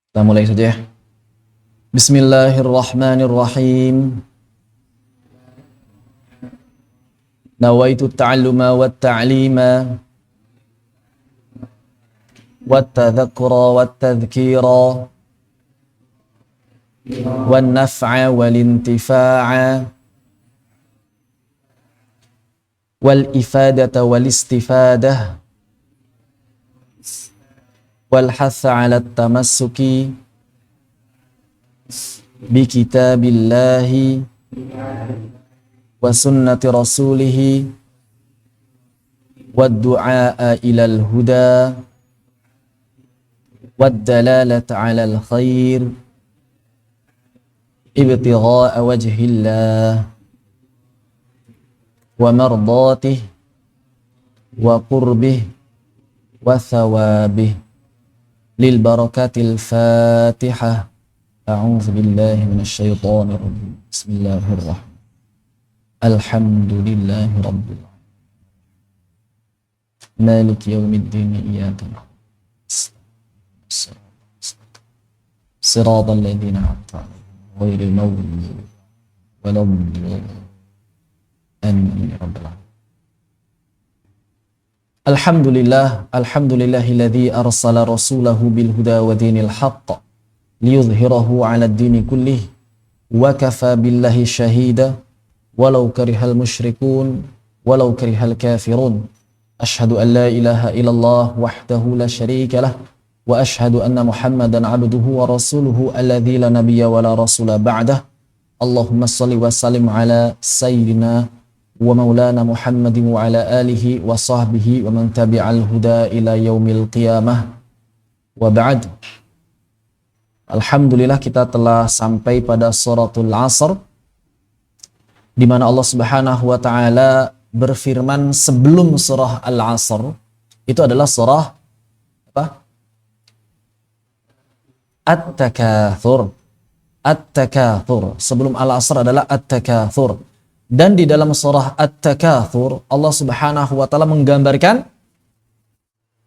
Kita mulai saja ya. Bismillahirrahmanirrahim. Nawaitu ta'alluma wa ta'lima wa tadhakkura wa tadhkira wa naf'a wal intifa'a wal ifadata wal istifadah wal hatha 'ala at-tamassuki bi kitabillahi wa sunnati rasulihi wad du'a ilal huda wad dalalata 'alal khair ibtigha'a wajhillah wa mardatihi wa qurbih wa thawabih lil barakatil fatihah. A'udzu billahi minasyaitonir rajim. Bismillahirrahmanirrahim. Alhamdulillahi rabbil alamin. Maliki yaumiddin. Iyyaka na'budu siratal ladzina an'amta 'alaihim ghairil maghdubi 'alaihim. Amin ya rabbal alamin. Alhamdulillahilladzi arsala rasulahu bil huda wa dinil haqq liyudhhirahu 'alad dini kullih wa kafa billahi shahida walau karihal musyrikun walau karihal kafirun. Asyhadu an la ilaha illallah wahdahu la syarika lah wa asyhadu anna Muhammadan 'abduhu wa rasuluhu alladzi la nabiyya wa la rasula ba'dah. Allahumma shalli wa sallim ala sayyidina wa maulana Muhammadin wa ala alihi wa sahbihi wa man tabi'al huda ila yaumil qiyamah wa ba'd. Alhamdulillah kita telah sampai pada suratul Asr, di mana Allah Subhanahu wa taala berfirman sebelum surah Al-Asr. Itu adalah surah apa? At-Takatsur. At-Takatsur. Sebelum Al-Asr adalah At-Takatsur. Dan di dalam surah At-Takatsur Allah Subhanahu wa taala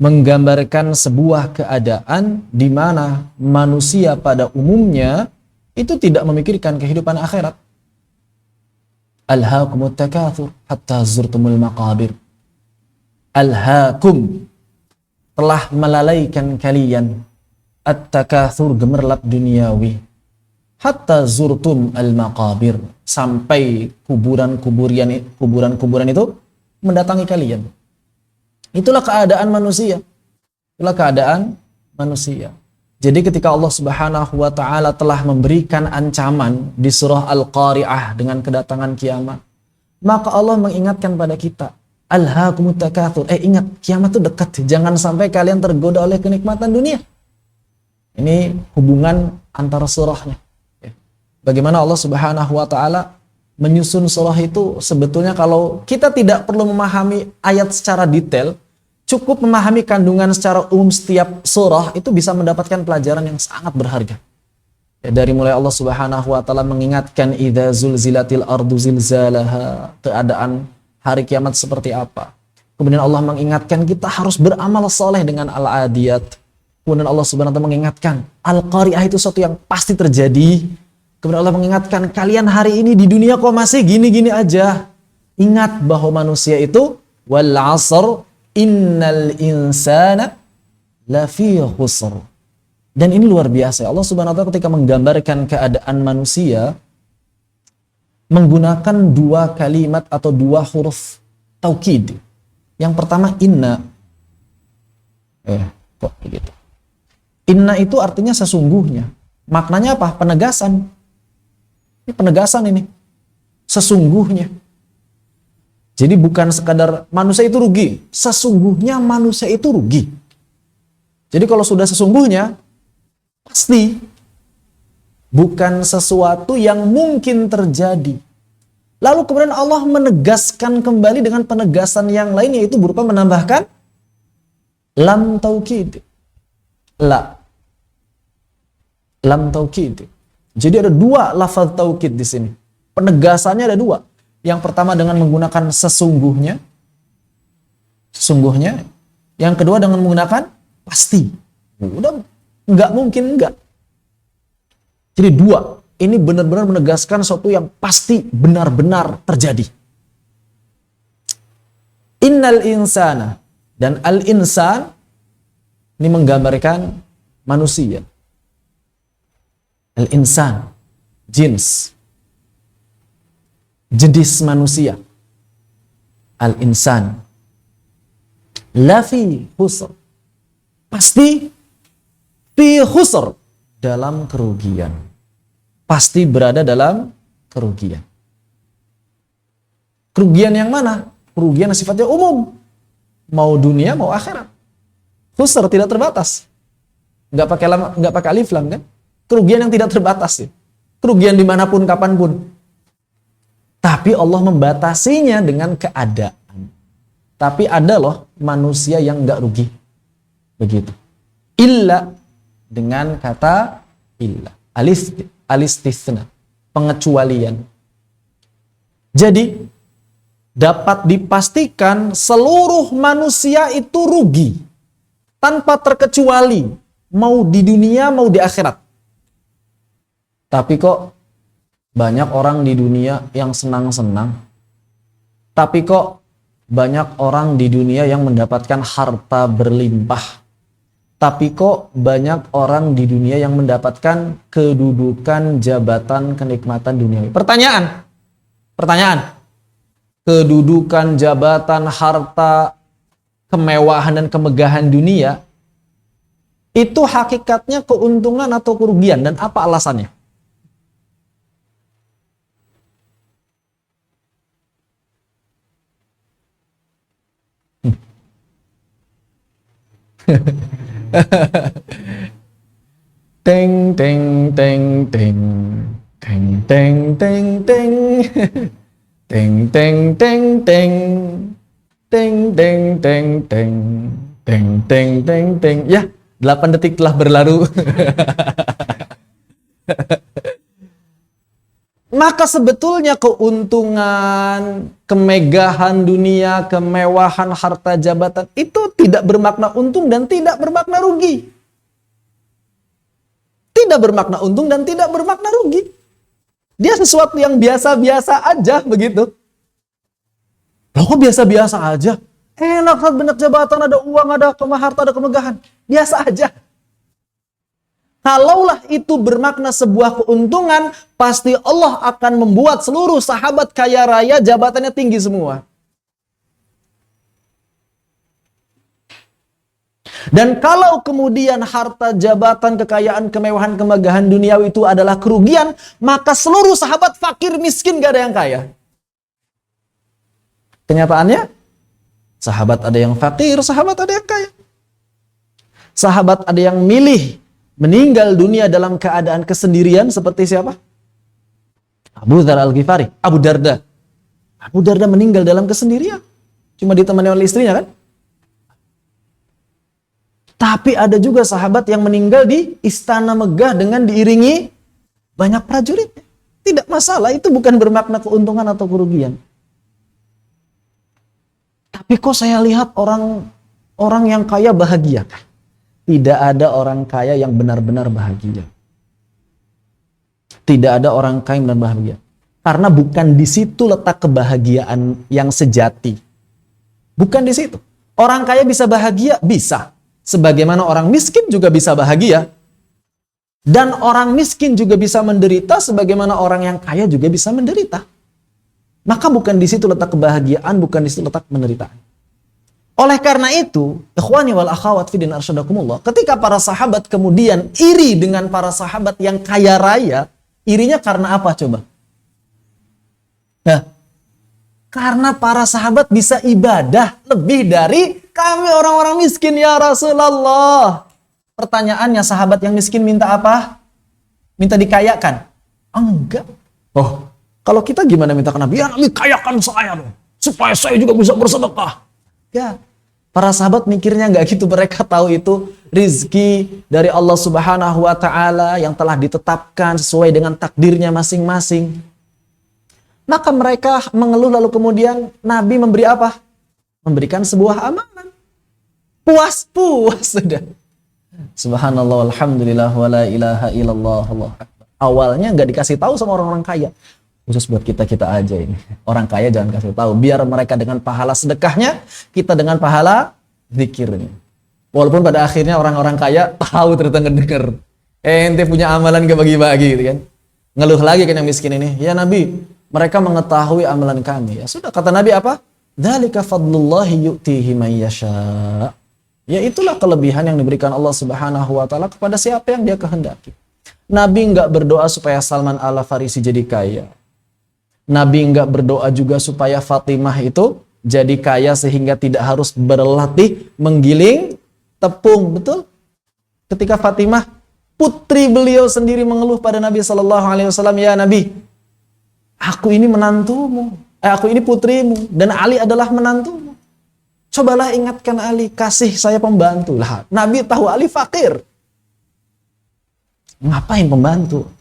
menggambarkan sebuah keadaan di mana manusia pada umumnya itu tidak memikirkan kehidupan akhirat. Alhaakumut takatsur hatta zurtumul maqabir. Alhaakum, telah melalaikan kalian, at-takatsur, gemerlap duniawi, hatta zurtum al-maqabir, sampai kuburan-kuburan itu mendatangi kalian. Itulah keadaan manusia. Itulah keadaan manusia. Jadi ketika Allah Subhanahu wa taala telah memberikan ancaman di surah Al-Qari'ah dengan kedatangan kiamat, maka Allah mengingatkan pada kita, alhaakumut takatsur. Ingat, kiamat itu dekat. Jangan sampai kalian tergoda oleh kenikmatan dunia. Ini hubungan antara surahnya. Bagaimana Allah Subhanahu wa taala menyusun surah itu, sebetulnya kalau kita tidak perlu memahami ayat secara detail, cukup memahami kandungan secara umum setiap surah, itu bisa mendapatkan pelajaran yang sangat berharga. Dari mulai Allah Subhanahu wa taala mengingatkan idza zulzilatil ardu zilzalaha, keadaan hari kiamat seperti apa. Kemudian Allah mengingatkan kita harus beramal saleh dengan al-adiyat. Kemudian Allah Subhanahu wa taala mengingatkan al-qari'ah itu sesuatu yang pasti terjadi. Kemudian Allah mengingatkan, kalian hari ini di dunia kok masih gini-gini aja. Ingat bahwa manusia itu, wal 'asr innal insana lafi khusr. Dan ini luar biasa. Allah Subhanahu wa taala ketika menggambarkan keadaan manusia menggunakan dua kalimat atau dua huruf taukid. Yang pertama inna. Kok begitu? Inna itu artinya sesungguhnya. Maknanya apa? Penegasan. Ini penegasan ini. Sesungguhnya. Jadi bukan sekadar manusia itu rugi. Sesungguhnya manusia itu rugi. Jadi kalau sudah sesungguhnya, pasti bukan sesuatu yang mungkin terjadi. Lalu kemudian Allah menegaskan kembali dengan penegasan yang lain, yaitu berupa menambahkan lam taukid. Lam taukid. Jadi ada dua lafaz taukid di sini. Penegasannya ada dua. Yang pertama dengan menggunakan sesungguhnya. Sesungguhnya. Yang kedua dengan menggunakan pasti. Udah nggak mungkin enggak. Jadi dua. Ini benar-benar menegaskan sesuatu yang pasti benar-benar terjadi. Innal insana. Dan al-insan ini menggambarkan manusia. Al-insan, jins, jenis manusia. Al-insan, lafi khusr, pasti fi khusr, dalam kerugian. Pasti berada dalam kerugian. Kerugian yang mana? Kerugian yang sifatnya umum. Mau dunia, mau akhirat. Khusr tidak terbatas. Nggak pakai alif lam kan? Kerugian yang tidak terbatas ya. Kerugian dimanapun, kapanpun. Tapi Allah membatasinya dengan keadaan. Tapi ada loh manusia yang nggak rugi. Begitu. Illa dengan kata illa. Alistisna. Pengecualian. Jadi dapat dipastikan seluruh manusia itu rugi. Tanpa terkecuali. Mau di dunia, mau di akhirat. Tapi kok banyak orang di dunia yang senang-senang. Tapi kok banyak orang di dunia yang mendapatkan harta berlimpah. Tapi kok banyak orang di dunia yang mendapatkan kedudukan, jabatan, kenikmatan duniawi. Pertanyaan. Kedudukan, jabatan, harta, kemewahan dan kemegahan dunia itu hakikatnya keuntungan atau kerugian, dan apa alasannya? Teng teng teng teng teng teng teng teng teng teng teng teng teng teng teng teng teng teng teng teng. Ya, 8 detik telah berlalu. Maka sebetulnya keuntungan, kemegahan dunia, kemewahan harta jabatan itu tidak bermakna untung dan tidak bermakna rugi. Tidak bermakna untung dan tidak bermakna rugi. Dia sesuatu yang biasa-biasa aja begitu. Loh kok biasa-biasa aja? Enak, banyak jabatan, ada uang, ada harta, ada kemegahan. Biasa aja. Kalaulah itu bermakna sebuah keuntungan, pasti Allah akan membuat seluruh sahabat kaya raya jabatannya tinggi semua. Dan kalau kemudian harta, jabatan, kekayaan, kemewahan, kemegahan duniawi itu adalah kerugian, maka seluruh sahabat fakir, miskin, gak ada yang kaya. Kenyataannya, sahabat ada yang fakir, sahabat ada yang kaya. Sahabat ada yang milih meninggal dunia dalam keadaan kesendirian seperti siapa? Abu Dzar Al-Ghifari, Abu Darda. Abu Darda meninggal dalam kesendirian. Cuma ditemani oleh istrinya kan? Tapi ada juga sahabat yang meninggal di istana megah dengan diiringi banyak prajurit. Tidak masalah, itu bukan bermakna keuntungan atau kerugian. Tapi kok saya lihat orang yang kaya bahagia. Tidak ada orang kaya yang benar-benar bahagia. Tidak ada orang kaya yang benar bahagia. Karena bukan di situ letak kebahagiaan yang sejati. Bukan di situ. Orang kaya bisa bahagia? Bisa. Sebagaimana orang miskin juga bisa bahagia. Dan orang miskin juga bisa menderita sebagaimana orang yang kaya juga bisa menderita. Maka bukan di situ letak kebahagiaan, bukan di situ letak penderitaan. Oleh karena itu, ikhwani wal akhawat fiddin arsyadakumullah, ketika para sahabat kemudian iri dengan para sahabat yang kaya raya, irinya karena apa coba? Nah, karena para sahabat bisa ibadah lebih dari kami orang-orang miskin ya Rasulullah. Pertanyaannya, sahabat yang miskin minta apa? Minta dikayakan? Enggak. Oh, kalau kita gimana minta ke Nabi? Ya Nabi kayakan saya dong, supaya saya juga bisa bersedekah. Ya, Para sahabat mikirnya nggak gitu, mereka tahu itu rizki dari Allah Subhanahu wa Ta'ala yang telah ditetapkan sesuai dengan takdirnya masing-masing. Maka mereka mengeluh, lalu kemudian Nabi memberi apa? Memberikan sebuah amalan. Puas sudah. Subhanallah, alhamdulillah, wa la ilaha illallah, Allah Akbar. Awalnya nggak dikasih tahu sama orang-orang kaya. Khusus buat kita aja ini. Orang kaya jangan kasih tahu. Biar mereka dengan pahala sedekahnya, kita dengan pahala zikirnya. Walaupun pada akhirnya orang-orang kaya tahu ternyata ngedenger. Ente punya amalan gak bagi-bagi gitu kan. Ngeluh lagi kan yang miskin ini. Ya Nabi, mereka mengetahui amalan kami. Ya sudah, kata Nabi apa? Dzalika fadlullahi yu'tihi man yasha. Ya itulah kelebihan yang diberikan Allah Subhanahu wa Ta'ala kepada siapa yang dia kehendaki. Nabi enggak berdoa supaya Salman Al-Farisi jadi kaya. Nabi enggak berdoa juga supaya Fatimah itu jadi kaya sehingga tidak harus berlatih menggiling tepung. Betul? Ketika Fatimah, putri beliau sendiri mengeluh pada Nabi SAW, ya Nabi, aku ini menantumu, aku ini putrimu, dan Ali adalah menantumu. Cobalah ingatkan Ali, kasih saya pembantu. Lah, Nabi tahu Ali fakir. Ngapain pembantu?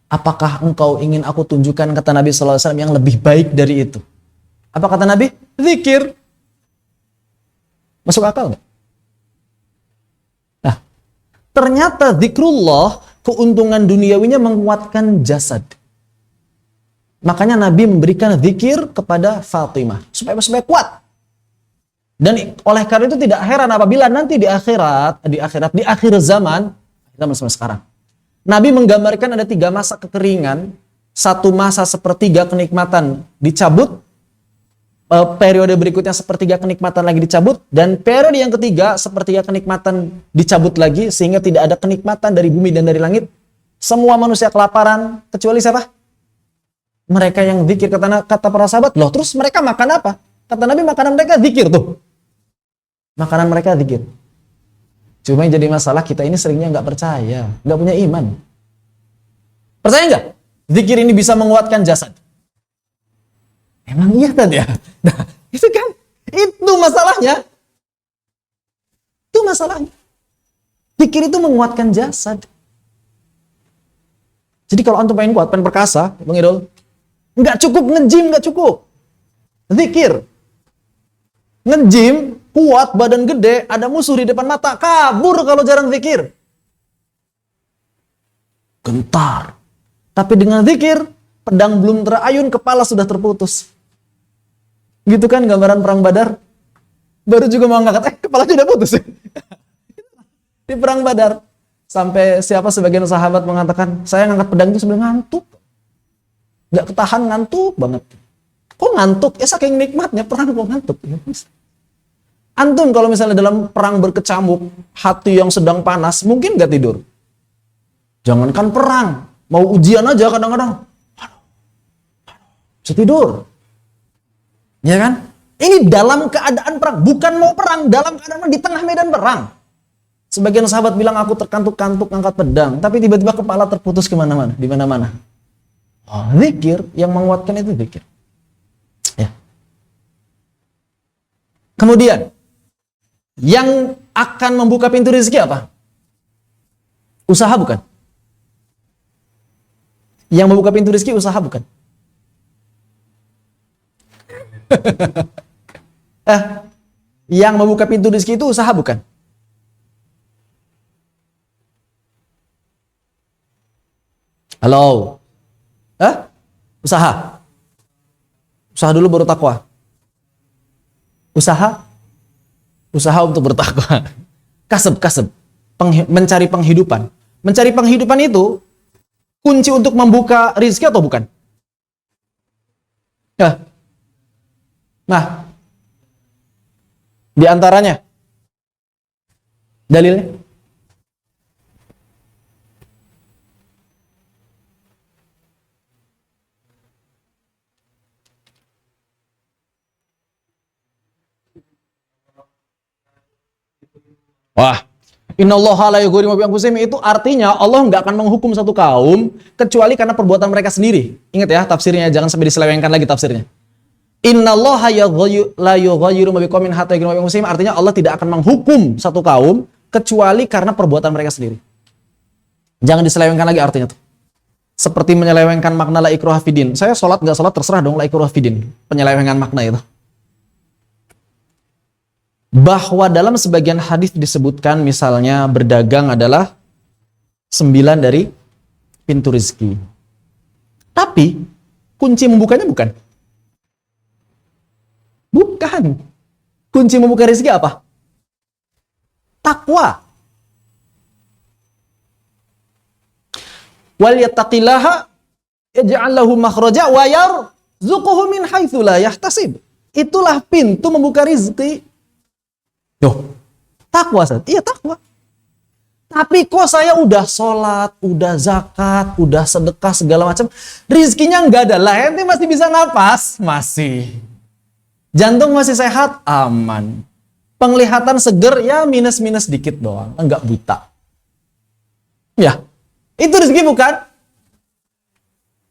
Apakah engkau ingin aku tunjukkan, kata Nabi SAW, yang lebih baik dari itu? Apa kata Nabi? Zikir. Masuk akal nggak? Nah, ternyata zikrullah, keuntungan duniawinya menguatkan jasad. Makanya Nabi memberikan zikir kepada Fatimah supaya kuat. Dan oleh karena itu tidak heran apabila nanti di akhir zaman, kita masih sekarang, Nabi menggambarkan ada 3 masa kekeringan, 1 masa sepertiga kenikmatan dicabut, periode berikutnya sepertiga kenikmatan lagi dicabut, dan periode yang ketiga sepertiga kenikmatan dicabut lagi, sehingga tidak ada kenikmatan dari bumi dan dari langit. Semua manusia kelaparan, kecuali siapa? Mereka yang zikir. Kata para sahabat, loh terus mereka makan apa? Kata Nabi, makanan mereka zikir tuh. Makanan mereka zikir. Cuma yang jadi masalah, kita ini seringnya nggak percaya, nggak punya iman. Percaya nggak? Zikir ini bisa menguatkan jasad. Emang iya kan ya? Nah, itu kan, itu masalahnya. Itu masalahnya. Zikir itu menguatkan jasad. Jadi kalau antum pengen kuat, pengen perkasa, Bang Idol, nggak cukup nge-gym, nggak cukup. Zikir. Nge-gym, kuat, badan gede, ada musuh di depan mata, kabur kalau jarang zikir. Gentar. Tapi dengan zikir, pedang belum terayun, kepala sudah terputus. Gitu kan gambaran perang Badar? Baru juga mau ngangkat, kepala sudah putus. Di perang Badar. Sampai sebagian sahabat mengatakan, saya ngangkat pedang itu sambil ngantuk. Gak ketahan, ngantuk banget. Kok ngantuk? Ya saking nikmatnya perang kok ngantuk. Antum kalau misalnya dalam perang berkecamuk, hati yang sedang panas, mungkin gak tidur? Jangankan perang, mau ujian aja kadang-kadang. Bisa tidur. Ya kan? Ini dalam keadaan perang, bukan mau perang, dalam keadaan di tengah medan perang. Sebagian sahabat bilang, aku terkantuk-kantuk ngangkat pedang, tapi tiba-tiba kepala terputus kemana-mana, di mana-mana. Oh, zikir yang menguatkan itu zikir. Ya. Kemudian, yang akan membuka pintu rezeki apa? Usaha bukan? Yang membuka pintu rezeki usaha bukan? Yang membuka pintu rezeki itu usaha bukan? Halo? Usaha? Usaha dulu baru takwa? Usaha untuk bertakwa. Kasab. Mencari penghidupan. Mencari penghidupan itu kunci untuk membuka rezeki atau bukan? Nah, di antaranya dalilnya. Wah, innallaha la yughayyiru ma bi anfusihim, itu artinya Allah nggak akan menghukum satu kaum kecuali karena perbuatan mereka sendiri. Ingat ya tafsirnya, jangan sampai diselewengkan lagi tafsirnya. Innallaha la yughayyiru ma biqaumin hatta yughayyiru ma bi anfusihim. Artinya Allah tidak akan menghukum satu kaum kecuali karena perbuatan mereka sendiri. Jangan diselewengkan lagi artinya tuh. Seperti menyelewengkan makna la ikraha fidin. Saya sholat nggak sholat terserah dong, la ikraha fidin. Penyelewengan makna itu. Bahwa dalam sebagian hadis disebutkan misalnya berdagang adalah 9 dari pintu rezeki. Tapi kunci membukanya bukan. Bukan. Kunci membuka rezeki apa? Takwa. Wal yattaqillaha yaj'al lahu makhraja wa yarzuquhu min haitsu la yahtasib. Itulah pintu membuka rezeki. Tuh. Takwa, Ustaz. Iya, takwa. Tapi kok saya udah sholat, udah zakat, udah sedekah segala macam, rizkinya nggak ada. Lah ente masih bisa napas? Masih. Jantung masih sehat? Aman. Penglihatan seger? Ya minus-minus dikit doang. Enggak buta. Ya. Itu rezeki bukan?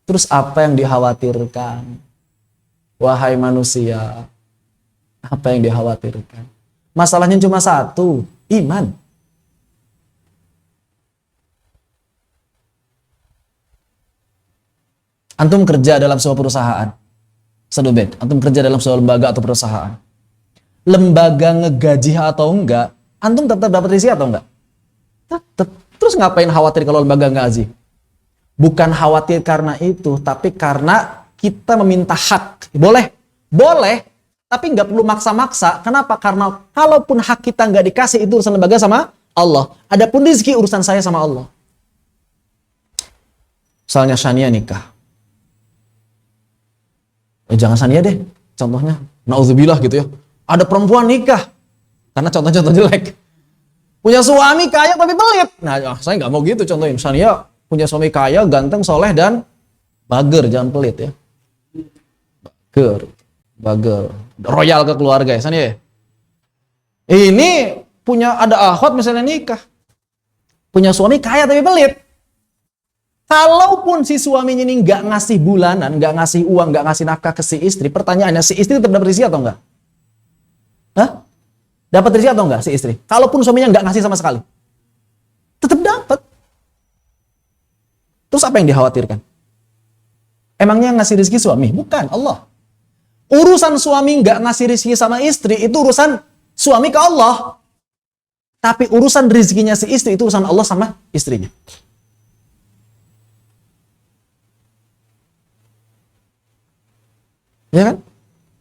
Terus apa yang dikhawatirkan? Wahai manusia. Apa yang dikhawatirkan? Masalahnya cuma satu. Iman. Antum kerja dalam sebuah perusahaan. Sedobet, antum kerja dalam sebuah lembaga atau perusahaan. Lembaga ngegaji atau enggak, antum tetap dapat rezeki atau enggak? Tetap. Terus ngapain khawatir kalau lembaga nggak gaji? Bukan khawatir karena itu, tapi karena kita meminta hak. Boleh, boleh, tapi nggak perlu maksa-maksa. Kenapa? Karena kalaupun hak kita nggak dikasih, itu urusan lembaga sama Allah. Adapun rezeki urusan saya sama Allah. Misalnya Shania nikah. Jangan Shania deh, contohnya. Nauzubillah gitu ya. Ada perempuan nikah. Karena contoh-contoh jelek. Punya suami kaya tapi pelit. Nah, saya nggak mau gitu contohin. Shania punya suami kaya, ganteng, soleh, dan bager. Jangan pelit ya. Bager. Royal ke keluarga ya, Shania ya. Ini punya ada akhwat misalnya nikah. Punya suami kaya tapi pelit. Kalaupun si suaminya ini nggak ngasih bulanan, nggak ngasih uang, nggak ngasih nafkah ke si istri, pertanyaannya si istri tetap dapat rezeki atau enggak? Hah? Dapat rezeki atau enggak si istri? Kalaupun suaminya nggak ngasih sama sekali, tetap dapat. Terus apa yang dikhawatirkan? Emangnya ngasih rezeki suami? Bukan, Allah. Urusan suami nggak ngasih rezeki sama istri itu urusan suami ke Allah. Tapi urusan rezekinya si istri itu urusan Allah sama istrinya. Ya kan?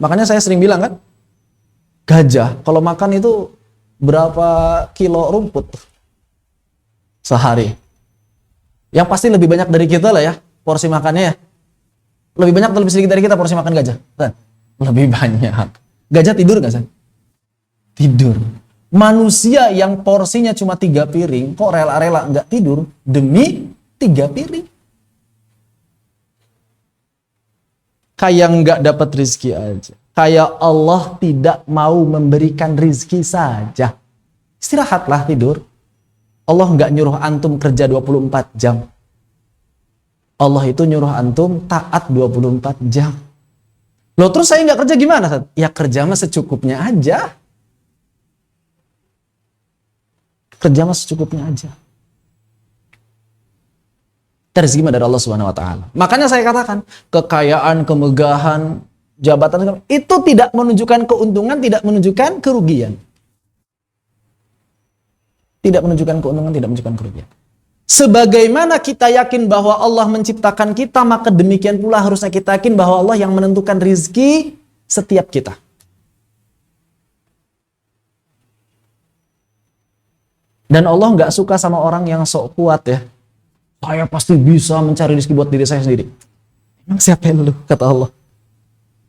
Makanya saya sering bilang kan, gajah kalau makan itu berapa kilo rumput sehari? Yang pasti lebih banyak dari kita lah ya, porsi makannya ya. Lebih banyak atau lebih sedikit dari kita porsi makan gajah? Kan? Lebih banyak. Gajah tidur nggak sih? Tidur. Manusia yang porsinya cuma 3 piring, kok rela-rela nggak tidur demi 3 piring? Kayak nggak dapat rizki aja. Kayak Allah tidak mau memberikan rizki saja. Istirahatlah, tidur. Allah nggak nyuruh antum kerja 24 jam. Allah itu nyuruh antum taat 24 jam. Loh terus saya nggak kerja gimana? Ya kerja mah secukupnya aja. Kerja mah secukupnya aja. Rezeki dari Allah Subhanahu wa taala. Makanya saya katakan, kekayaan, kemegahan, jabatan itu tidak menunjukkan keuntungan, tidak menunjukkan kerugian. Tidak menunjukkan keuntungan, tidak menunjukkan kerugian. Sebagaimana kita yakin bahwa Allah menciptakan kita, maka demikian pula harusnya kita yakin bahwa Allah yang menentukan rizki setiap kita. Dan Allah nggak suka sama orang yang sok kuat ya. Saya pasti bisa mencari rezeki buat diri saya sendiri. Emang siapa lu? Kata Allah.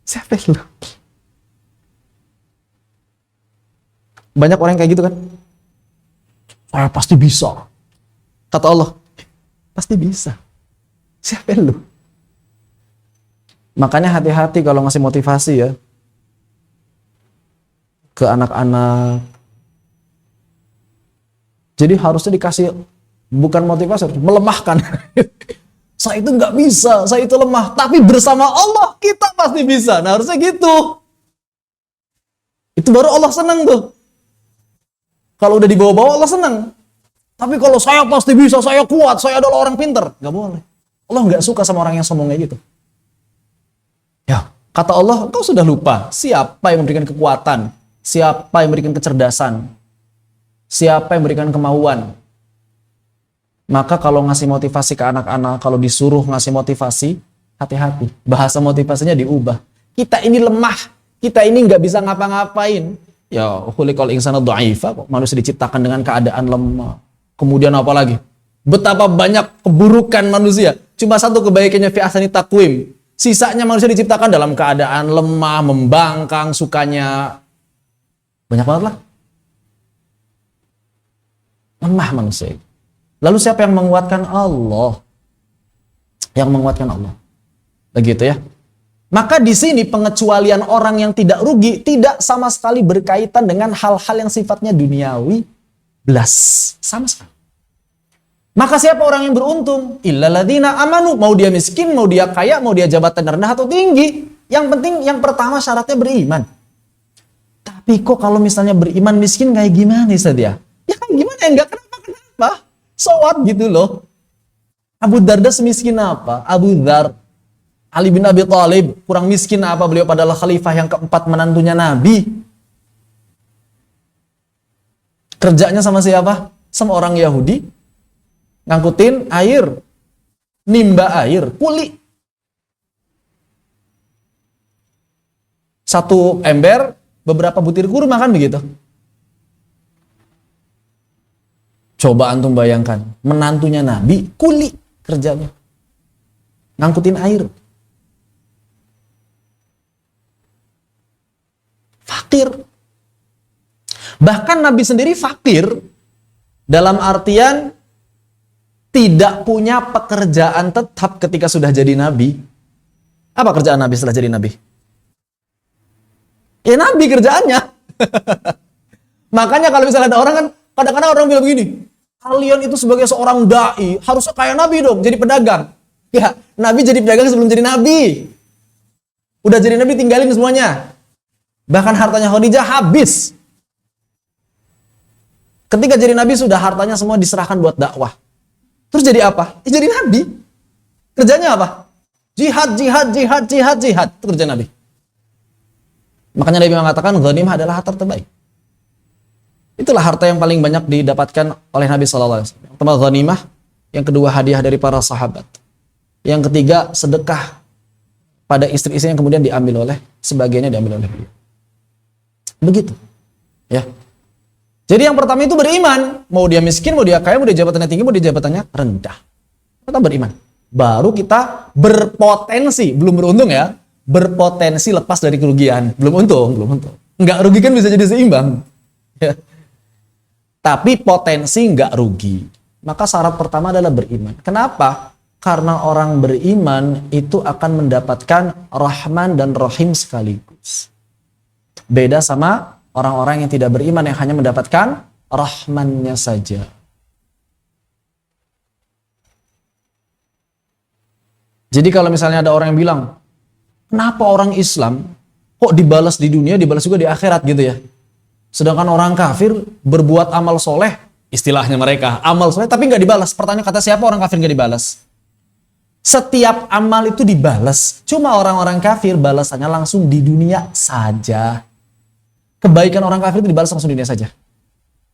Siapa lu? Banyak orang kayak gitu kan? Saya pasti bisa. Kata Allah. Pasti bisa. Siapa lu? Makanya hati-hati kalau ngasih motivasi ya. Ke anak-anak. Jadi harusnya dikasih bukan motivasi, melemahkan. Saya itu nggak bisa, saya itu lemah. Tapi bersama Allah kita pasti bisa. Nah harusnya gitu. Itu baru Allah senang tuh. Kalau udah dibawa-bawa Allah senang. Tapi kalau saya pasti bisa, saya kuat, saya adalah orang pinter. Nggak boleh. Allah nggak suka sama orang yang sombong kayak gitu. Ya, kata Allah, engkau sudah lupa siapa yang memberikan kekuatan, siapa yang memberikan kecerdasan, siapa yang memberikan kemauan. Maka kalau ngasih motivasi ke anak-anak, kalau disuruh ngasih motivasi, hati-hati. Bahasa motivasinya diubah. Kita ini lemah, kita ini nggak bisa ngapa-ngapain. Ya, khuliqal insanu dha'ifa, kok manusia diciptakan dengan keadaan lemah. Kemudian apa lagi? Betapa banyak keburukan manusia. Cuma satu kebaikannya fi ahsani taqwim. Sisanya manusia diciptakan dalam keadaan lemah, membangkang, sukanya banyak banget lah. Lemah manusia. Lalu siapa yang menguatkan? Allah. Yang menguatkan Allah. Begitu ya. Maka di sini pengecualian orang yang tidak rugi tidak sama sekali berkaitan dengan hal-hal yang sifatnya duniawi. Belas. Sama sekali. Maka siapa orang yang beruntung? Illalladzina amanu. Mau dia miskin, mau dia kaya, mau dia jabatan rendah atau tinggi. Yang penting yang pertama syaratnya beriman. Tapi kok kalau misalnya beriman miskin kayak gimana Ustaz ya? Ya kan gimana? Enggak kenapa-kenapa. So what gitu loh. Abu Darda semiskin apa? Abu Dar, Ali bin Abi Thalib, kurang miskin apa? Beliau adalah khalifah yang keempat menantunya Nabi. Kerjanya sama siapa? Sama orang Yahudi. Ngangkutin air. Nimba air. Kuli. Satu ember, beberapa butir kurma kan begitu. Coba antum bayangkan, menantunya Nabi, kuli kerjanya. Ngangkutin air. Fakir. Bahkan Nabi sendiri fakir dalam artian tidak punya pekerjaan tetap ketika sudah jadi Nabi. Apa kerjaan Nabi setelah jadi Nabi? Ya Nabi kerjaannya. Makanya kalau misalnya ada orang kan, kadang-kadang orang bilang begini, kalian itu sebagai seorang da'i, harusnya kayak Nabi dong, jadi pedagang. Ya, Nabi jadi pedagang sebelum jadi Nabi. Udah jadi Nabi tinggalin semuanya. Bahkan hartanya Khadijah habis. Ketika jadi Nabi sudah hartanya semua diserahkan buat dakwah. Terus jadi apa? Jadi Nabi. Kerjanya apa? Jihad, jihad, jihad, jihad, jihad. Itu kerja Nabi. Makanya Nabi mengatakan ghanimah adalah harta terbaik. Itulah harta yang paling banyak didapatkan oleh Nabi SAW. Yang pertama ghanimah, yang kedua hadiah dari para sahabat. Yang ketiga sedekah pada istri-istri yang kemudian diambil oleh sebagiannya diambil oleh beliau. Begitu. Ya. Jadi yang pertama itu beriman. Mau dia miskin, mau dia kaya, mau dia jabatannya tinggi, mau dia jabatannya rendah. Kita beriman. Baru kita berpotensi, belum beruntung ya, berpotensi lepas dari kerugian. Belum untung. Nggak rugi kan bisa jadi seimbang. Ya. Tapi potensi nggak rugi. Maka syarat pertama adalah beriman. Kenapa? Karena orang beriman itu akan mendapatkan Rahman dan Rahim sekaligus. Beda sama orang-orang yang tidak beriman yang hanya mendapatkan Rahmannya saja. Jadi kalau misalnya ada orang yang bilang, kenapa orang Islam kok dibalas di dunia, dibalas juga di akhirat gitu ya? Sedangkan orang kafir berbuat amal soleh, istilahnya mereka, amal soleh tapi nggak dibalas. Pertanyaan kata siapa orang kafir nggak dibalas? Setiap amal itu dibalas. Cuma orang-orang kafir balasannya langsung di dunia saja. Kebaikan orang kafir itu dibalas langsung di dunia saja.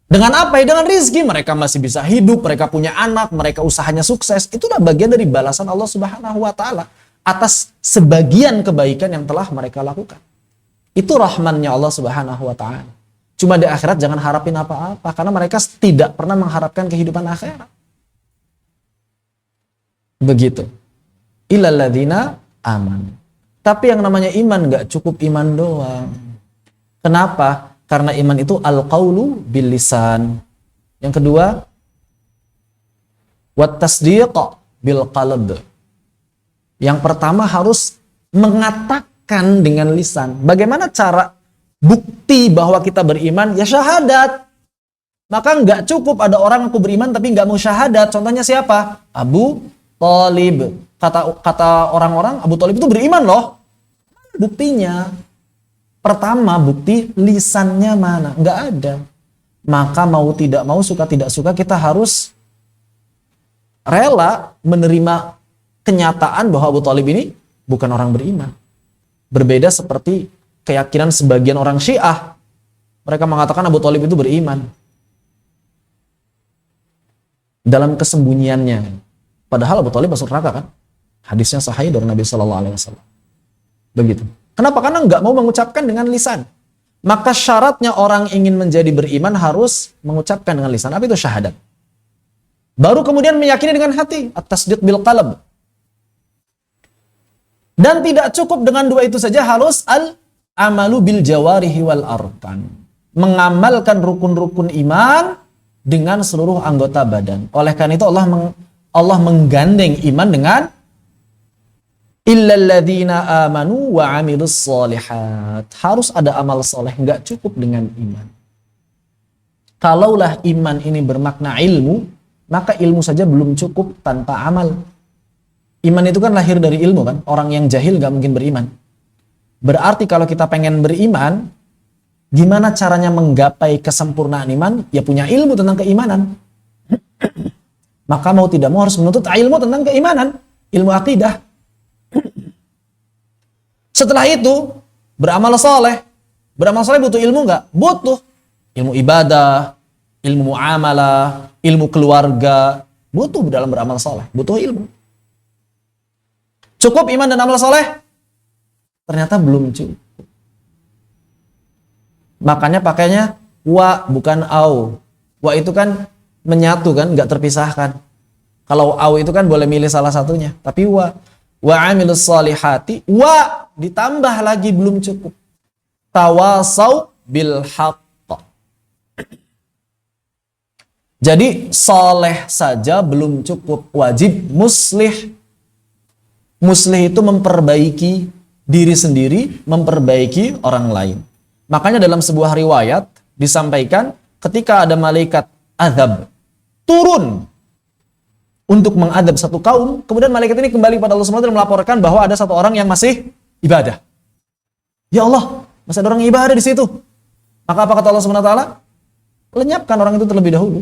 Dengan apa ya? Dengan rizki. Mereka masih bisa hidup, mereka punya anak, mereka usahanya sukses. Itulah bagian dari balasan Allah Subhanahu wa Ta'ala atas sebagian kebaikan yang telah mereka lakukan. Itu rahmannya Allah Subhanahu wa Ta'ala. Cuma di akhirat jangan harapin apa-apa, karena mereka tidak pernah mengharapkan kehidupan akhirat. Begitu. Illal ladzina aman. Tapi yang namanya iman gak cukup iman doang. Kenapa? Karena iman itu al-qaulu bil lisan. Yang kedua, wat tasdiq bil qalb. Yang pertama harus mengatakan dengan lisan. Bagaimana cara bukti bahwa kita beriman? Ya syahadat. Maka nggak cukup ada orang aku beriman tapi nggak mau syahadat. Contohnya siapa? Abu Thalib. Kata orang-orang Abu Thalib itu beriman loh. Buktinya? Pertama, bukti lisannya mana? Nggak ada. Maka mau tidak mau, suka tidak suka, kita harus rela menerima kenyataan bahwa Abu Thalib ini bukan orang beriman. Berbeda seperti keyakinan sebagian orang Syiah. Mereka mengatakan Abu Thalib itu beriman dalam kesembunyiannya. Padahal Abu Thalib masuk neraka kan? Hadisnya sahih dari Nabi Sallallahu Alaihi Wasallam. Begitu. Kenapa? Karena nggak mau mengucapkan dengan lisan. Maka syaratnya orang ingin menjadi beriman harus mengucapkan dengan lisan. Apa itu syahadat? Baru kemudian meyakini dengan hati. At-tasdiq bil qalb. Dan tidak cukup dengan dua itu saja, harus al-amalu bil jawarihi wal arkan. Mengamalkan rukun-rukun iman dengan seluruh anggota badan. Oleh karena itu Allah menggandeng iman dengan illalladzina amanu wa amilus solihat. Harus ada amal soleh, nggak cukup dengan iman. Kalaulah iman ini bermakna ilmu, maka ilmu saja belum cukup tanpa amal. Iman itu kan lahir dari ilmu kan. Orang yang jahil nggak mungkin beriman. Berarti kalau kita pengen beriman, gimana caranya menggapai kesempurnaan iman? Ya punya ilmu tentang keimanan. Maka mau tidak mau harus menuntut ilmu tentang keimanan, ilmu akidah. Setelah itu beramal soleh. Beramal soleh butuh ilmu nggak? Butuh. Ilmu ibadah, ilmu muamalah, ilmu keluarga. Butuh dalam beramal soleh. Butuh ilmu. Cukup iman dan amal soleh? Ternyata belum cukup. Makanya pakainya wa bukan au. Wa itu kan menyatu kan, nggak terpisahkan. Kalau au itu kan boleh milih salah satunya. Tapi wa amilus solihati, wa ditambah lagi belum cukup. Tawasau bil haqq. Jadi soleh saja belum cukup, wajib muslih. Muslih itu memperbaiki diri sendiri, memperbaiki orang lain. Makanya dalam sebuah riwayat disampaikan ketika ada malaikat azab turun untuk mengadab satu kaum, kemudian malaikat ini kembali pada Allah SWT dan melaporkan bahwa ada satu orang yang masih ibadah. Ya Allah, masih ada orang yang ibadah di situ. Maka apa kata Allah SWT? Lenyapkan orang itu terlebih dahulu.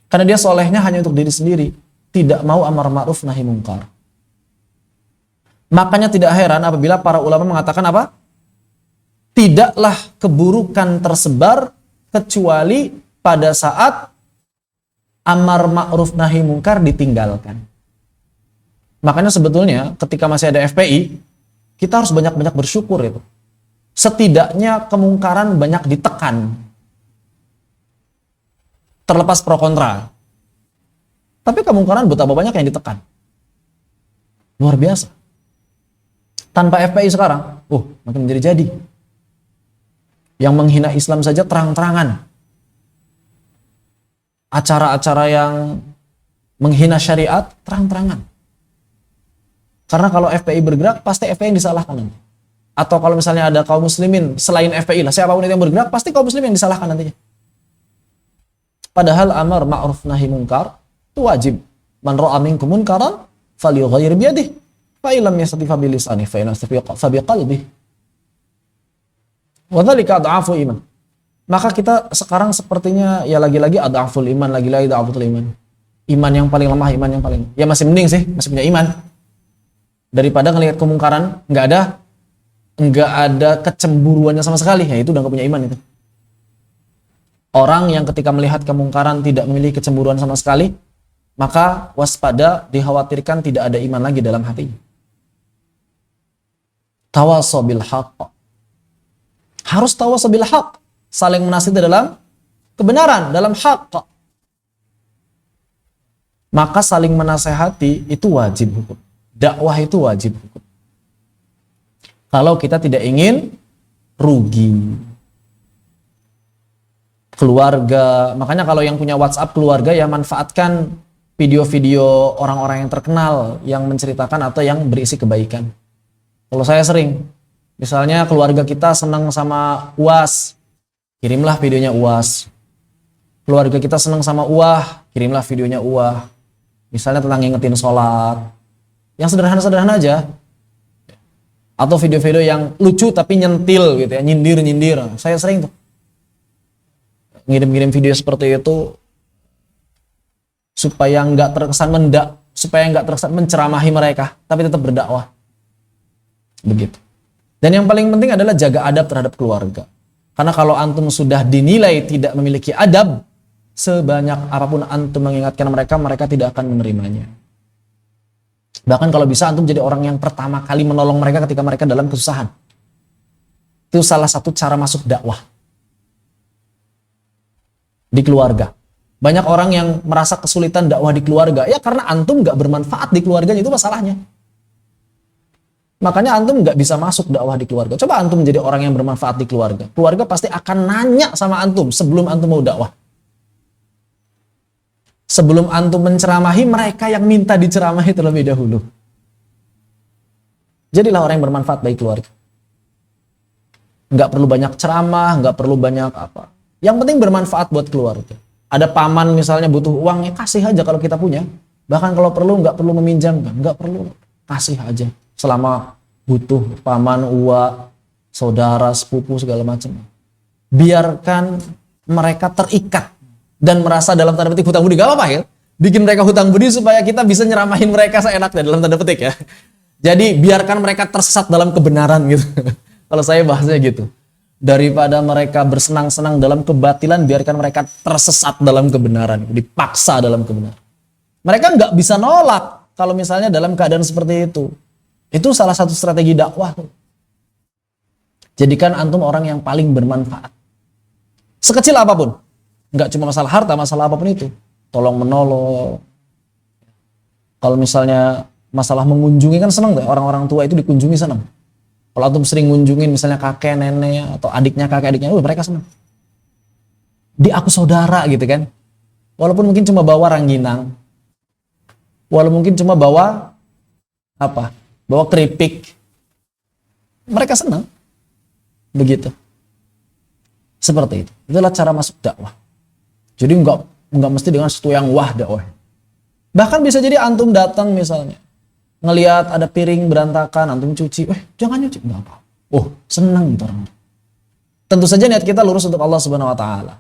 Karena dia solehnya hanya untuk diri sendiri, tidak mau amar ma'ruf nahi mungkar. Makanya tidak heran apabila para ulama mengatakan apa? Tidaklah keburukan tersebar kecuali pada saat amar ma'ruf nahi mungkar ditinggalkan. Makanya sebetulnya ketika masih ada FPI, kita harus banyak-banyak bersyukur itu. Setidaknya kemungkaran banyak ditekan. Terlepas pro kontra. Tapi kemungkaran betapa banyak yang ditekan. Luar biasa. Tanpa FPI sekarang, makin menjadi-jadi. Yang menghina Islam saja terang-terangan. Acara-acara yang menghina syariat terang-terangan. Karena kalau FPI bergerak, pasti FPI yang disalahkan nanti. Atau kalau misalnya ada kaum muslimin selain FPI lah, siapapun itu yang bergerak, pasti kaum muslimin yang disalahkan nantinya. Padahal amar ma'ruf nahi mungkar itu wajib. Man ra'a minkum munkaran falyughayyir biyadihi. Fa illam yastati fa bilisanihi fa in fa biqalbihi. Wa dzalika adhafu iman. Maka kita sekarang sepertinya ya lagi-lagi adhaful iman, lagi-lagi adhaful iman. Iman yang paling lemah, iman yang paling. Ya masih mending sih, masih punya iman. Daripada ngelihat kemungkaran, nggak ada kecemburuannya sama sekali, ya itu udah nggak punya iman itu. Orang yang ketika melihat kemungkaran tidak memiliki kecemburuan sama sekali, maka waspada, dikhawatirkan tidak ada iman lagi dalam hatinya. Tawasaw bil haqq. Harus tawasaw bil haqq, saling menasihati dalam kebenaran, dalam haqq. Maka saling menasehati itu wajib hukum. Dakwah itu wajib hukum. Kalau kita tidak ingin rugi. Keluarga, makanya kalau yang punya WhatsApp keluarga ya manfaatkan video-video orang-orang yang terkenal yang menceritakan atau yang berisi kebaikan. Kalau saya sering, misalnya keluarga kita senang sama UAS, kirimlah videonya UAS. Keluarga kita senang sama UAH, kirimlah videonya UAH. Misalnya tentang ngingetin sholat, yang sederhana-sederhana aja. Atau video-video yang lucu tapi nyentil gitu ya, nyindir-nyindir. Saya sering tuh ngirim-ngirim video seperti itu supaya nggak terkesan menceramahi mereka, tapi tetap berdakwah. Begitu. Dan yang paling penting adalah jaga adab terhadap keluarga. Karena kalau antum sudah dinilai tidak memiliki adab, sebanyak apapun antum mengingatkan mereka, mereka tidak akan menerimanya. Bahkan kalau bisa antum jadi orang yang pertama kali menolong mereka ketika mereka dalam kesusahan. Itu salah satu cara masuk dakwah di keluarga. Banyak orang yang merasa kesulitan dakwah di keluarga, ya karena antum gak bermanfaat di keluarganya, itu masalahnya. Makanya antum gak bisa masuk dakwah di keluarga. Coba antum menjadi orang yang bermanfaat di keluarga. Keluarga pasti akan nanya sama antum sebelum antum mau dakwah. Sebelum antum menceramahi, mereka yang minta diceramahi terlebih dahulu. Jadilah orang yang bermanfaat bagi keluarga. Nggak perlu banyak ceramah, nggak perlu banyak apa. Yang penting bermanfaat buat keluarga. Ada paman misalnya butuh uang, ya kasih aja kalau kita punya. Bahkan kalau perlu nggak perlu meminjamkan, nggak perlu, kasih aja. Selama butuh paman, uwa, saudara, sepupu segala macam. Biarkan mereka terikat dan merasa dalam tanda petik hutang budi, gak apa-apa ya. Bikin mereka hutang budi supaya kita bisa nyeramahin mereka seenaknya dalam tanda petik ya. Jadi biarkan mereka tersesat dalam kebenaran gitu. Kalau saya bahasanya gitu. Daripada mereka bersenang-senang dalam kebatilan, biarkan mereka tersesat dalam kebenaran, dipaksa dalam kebenaran. Mereka nggak bisa nolak kalau misalnya dalam keadaan seperti itu. Itu salah satu strategi dakwah. Jadikan antum orang yang paling bermanfaat. Sekecil apapun. Nggak cuma masalah harta, masalah apapun itu. Tolong menolong. Kalau misalnya masalah mengunjungi kan senang deh. Orang-orang tua itu dikunjungi senang. Kalau antum sering ngunjungin misalnya kakek, nenek, atau adiknya, kakek adiknya, mereka senang. Di aku saudara gitu kan. Walaupun mungkin cuma bawa rangginang. Walaupun mungkin cuma bawa apa? Bawa keripik. Mereka senang. Begitu. Seperti itu. Itulah cara masuk dakwah. Jadi enggak mesti dengan sesuatu yang wah dakwah. Bahkan bisa jadi antum datang misalnya, ngelihat ada piring berantakan, antum cuci, jangan nyuci, enggak apa. Oh, senang gitu orang. Tentu saja niat kita lurus untuk Allah Subhanahu wa taala.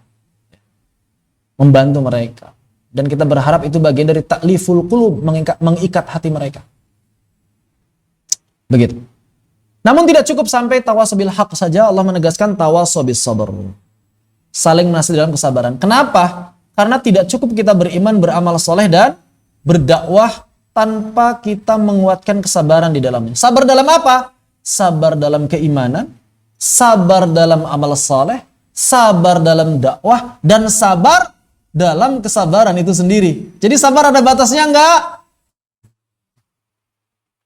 Membantu mereka. Dan kita berharap itu bagian dari takliful qulub, mengikat hati mereka. Begitu. Namun tidak cukup sampai tawasabil haq saja, Allah menegaskan tawasobis sabr. Saling menasihati dalam kesabaran. Kenapa? Karena tidak cukup kita beriman, beramal soleh dan berdakwah tanpa kita menguatkan kesabaran di dalamnya. Sabar dalam apa? Sabar dalam keimanan, sabar dalam amal soleh, sabar dalam dakwah, dan sabar dalam kesabaran itu sendiri. Jadi sabar ada batasnya enggak?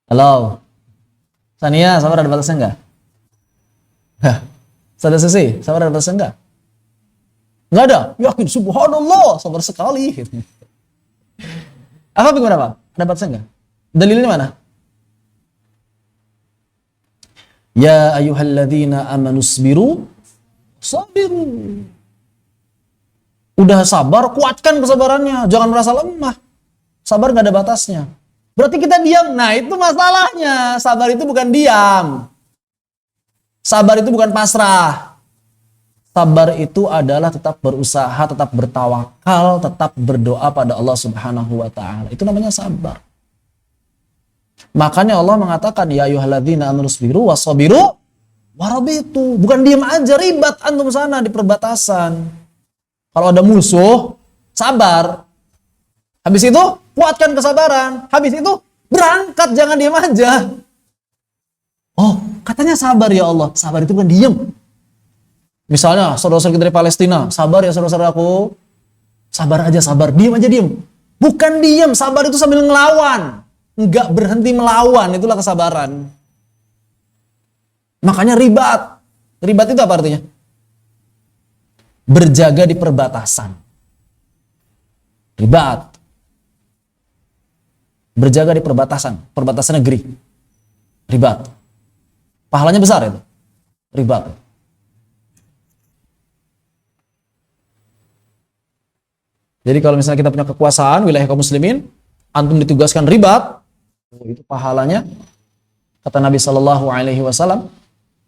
Halo? Sania, sabar ada batasnya enggak? Saudara Sisi, sabar ada batasnya enggak? Enggak ada? Yakin, subhanallah, sabar sekali. Apa bagaimana Pak? Ada batasnya enggak? Dalilnya mana? Ya ayyuhalladzina amanusbiru sabiru. Udah sabar, kuatkan kesabarannya. Jangan merasa lemah. Sabar enggak ada batasnya. Berarti kita diam. Nah, itu masalahnya. Sabar itu bukan diam. Sabar itu bukan pasrah. Sabar itu adalah tetap berusaha, tetap bertawakal, tetap berdoa pada Allah Subhanahu wa taala. Itu namanya sabar. Makanya Allah mengatakan ya ayyuhalladzina amanusbiru wasabiru warabitu. Bukan diam aja, ribat antum sana di perbatasan. Kalau ada musuh, sabar. Habis itu kuatkan kesabaran. Habis itu berangkat, jangan diam aja. Oh, katanya sabar ya Allah. Sabar itu bukan diam. Misalnya saudara-saudara kita dari Palestina, sabar ya saudara-saudaraku. Sabar aja, sabar. Diam aja, diam. Bukan diam, sabar itu sambil ngelawan. Enggak berhenti melawan, itulah kesabaran. Makanya ribat. Ribat itu apa artinya? Berjaga di perbatasan. Ribat. Berjaga di perbatasan negeri. Ribat. Pahalanya besar itu. Ribat. Jadi kalau misalnya kita punya kekuasaan wilayah kaum muslimin, antum ditugaskan ribat, itu pahalanya kata Nabi Shallallahu Alaihi Wasallam,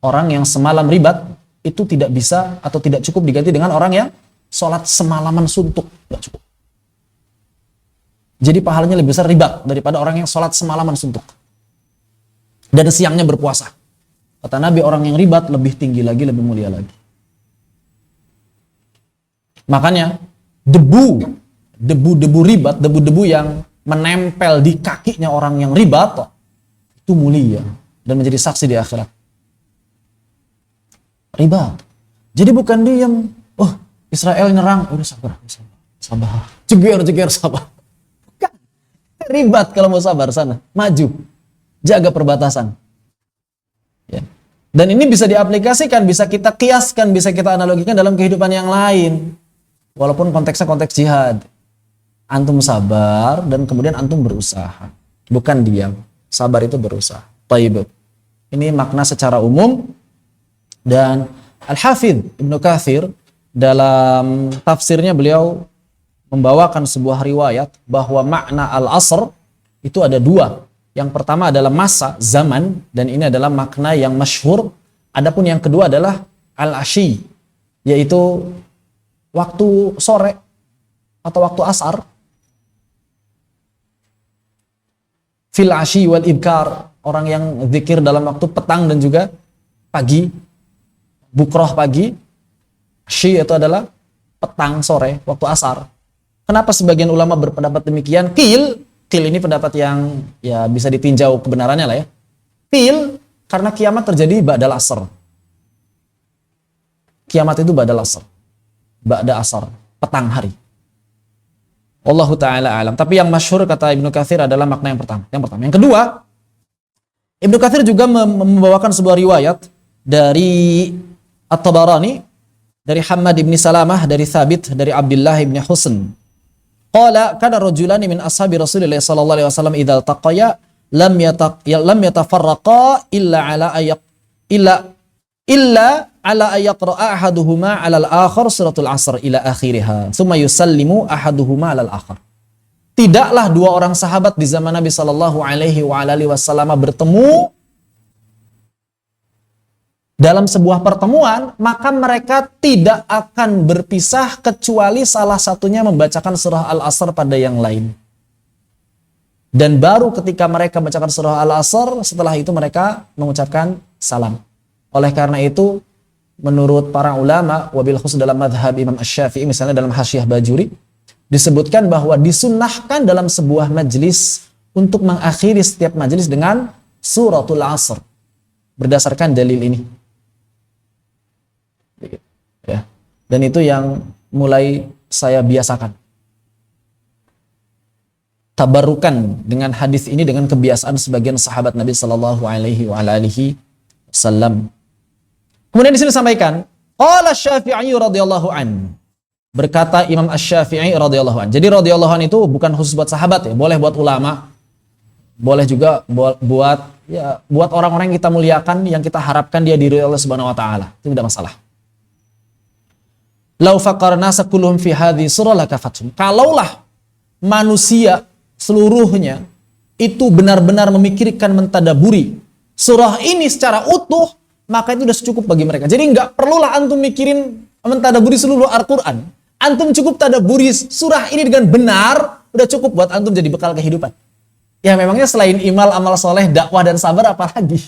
orang yang semalam ribat itu tidak bisa atau tidak cukup diganti dengan orang yang sholat semalaman suntuk, tidak cukup. Jadi pahalanya lebih besar ribat daripada orang yang sholat semalaman suntuk dan siangnya berpuasa. Kata Nabi, orang yang ribat lebih tinggi lagi, lebih mulia lagi. Makanya debu ribat, debu-debu yang menempel di kakinya orang yang ribat itu mulia dan menjadi saksi di akhirat. Ribat. Jadi bukan diam, oh Israel nyerang, udah sabar. Jeger sabar. Bukan. Ribat kalau mau sabar sana, maju. Jaga perbatasan. Ya. Dan ini bisa diaplikasikan, bisa kita kiaskan, bisa kita analogikan dalam kehidupan yang lain. Walaupun konteksnya konteks jihad. Antum sabar dan kemudian antum berusaha. Bukan diam. Sabar itu berusaha. Taib. Ini makna secara umum. Dan Al-Hafidh Ibnu Katsir dalam tafsirnya beliau membawakan sebuah riwayat bahwa makna al-asr itu ada dua. Yang pertama adalah masa, zaman, dan ini adalah makna yang masyhur. Adapun yang kedua adalah al-ashi, yaitu waktu sore atau waktu asar. Fil ashi wal ibkar, orang yang zikir dalam waktu petang dan juga pagi. Bukroh pagi, ashi itu adalah petang sore, waktu asar. Kenapa sebagian ulama berpendapat demikian? Qil ini pendapat yang ya bisa ditinjau kebenarannya lah ya. Qil karena kiamat terjadi ba'dal asr. Kiamat itu ba'dal asr. Ba'da asar, petang hari. Wallahu ta'ala alam. Tapi yang masyhur kata Ibnu Katsir adalah makna yang pertama. Yang kedua, Ibnu Katsir juga membawakan sebuah riwayat dari At-Tabarani, dari Hammad ibn Salamah, dari Thabit, dari Abdullah ibn Husn. Qala kana rajulani min ashabi Rasulillah sallallahu alaihi wasallam idza taqaya lam yatafarraqa illa ala ayaqra'a ahaduhuma 'ala al-akhar suratul 'asr ila akhiriha thumma yusallimu ahaduhuma 'ala al-akhar. Tidaklah dua orang sahabat di zaman Nabi sallallahu alaihi wasallam bertemu dalam sebuah pertemuan, maka mereka tidak akan berpisah kecuali salah satunya membacakan surah Al-Asr pada yang lain. Dan baru ketika mereka membacakan surah Al-Asr, setelah itu mereka mengucapkan salam. Oleh karena itu, menurut para ulama, wabil khusus dalam madhab Imam Asy-Syafi'i, misalnya dalam Hasyiah Bajuri, disebutkan bahwa disunnahkan dalam sebuah majlis untuk mengakhiri setiap majlis dengan suratul Asr. Berdasarkan dalil ini. Ya. Dan itu yang mulai saya biasakan. Tabarukan dengan hadis ini dengan kebiasaan sebagian sahabat Nabi Sallallahu Alaihi Wasallam. Kemudian di sini disampaikan, qala Syafi'i radhiyallahu an. Berkata Imam Asy-Syafi'i radhiyallahu an. Jadi radhiyallahu an itu bukan khusus buat sahabat ya, boleh buat ulama, boleh juga buat orang-orang yang kita muliakan, yang kita harapkan dia diridhoi Allah Subhanahu wa taala. Itu tidak masalah. Lau faqarna sakuluhum fi hadhihi surah lakafathum. Kalaulah manusia seluruhnya itu benar-benar memikirkan, mentadaburi surah ini secara utuh, maka itu sudah cukup bagi mereka. Jadi nggak perlulah antum mikirin mentadaburi seluruh Al-Quran. Antum cukup tadaburi surah ini dengan benar, udah cukup buat antum jadi bekal kehidupan. Ya memangnya selain imal, amal soleh, dakwah dan sabar, apalagi?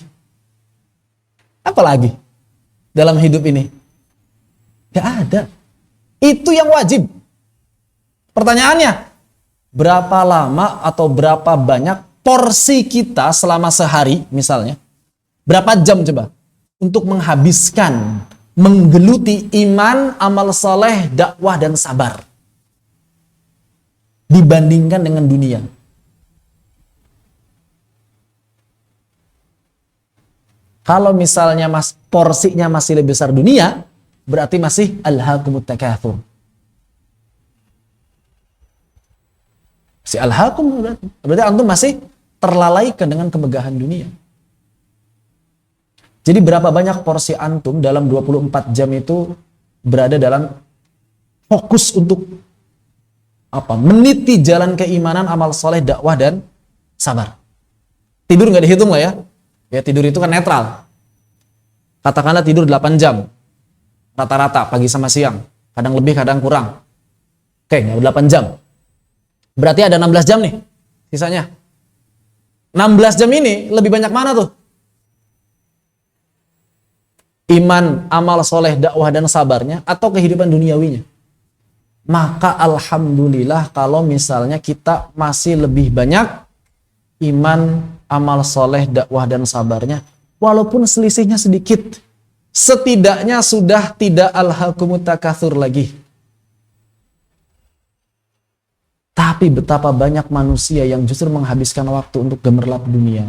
Apalagi dalam hidup ini? Gak ada. Itu yang wajib. Pertanyaannya, berapa lama atau berapa banyak porsi kita selama sehari misalnya? Berapa jam coba? Untuk menghabiskan, menggeluti iman, amal soleh, dakwah dan sabar. Dibandingkan dengan dunia. Kalau misalnya porsinya masih lebih besar dunia, berarti masih alhaakumut takatsur. Si alhaakum berarti antum masih terlalaikan dengan kemegahan dunia. Jadi berapa banyak porsi antum dalam 24 jam itu berada dalam fokus untuk meniti jalan keimanan, amal soleh, dakwah dan sabar. Tidur nggak dihitung lah ya. Ya tidur itu kan netral. Katakanlah tidur 8 jam. Rata-rata pagi sama siang. Kadang lebih, kadang kurang. Oke, 8 jam. Berarti ada 16 jam nih sisanya. 16 jam ini lebih banyak mana tuh? Iman, amal soleh, dakwah dan sabarnya atau kehidupan duniawinya? Maka alhamdulillah kalau misalnya kita masih lebih banyak iman, amal soleh, dakwah dan sabarnya, walaupun selisihnya sedikit, setidaknya sudah tidak alhaakumut takatsur lagi. Tapi betapa banyak manusia yang justru menghabiskan waktu untuk gemerlap dunia.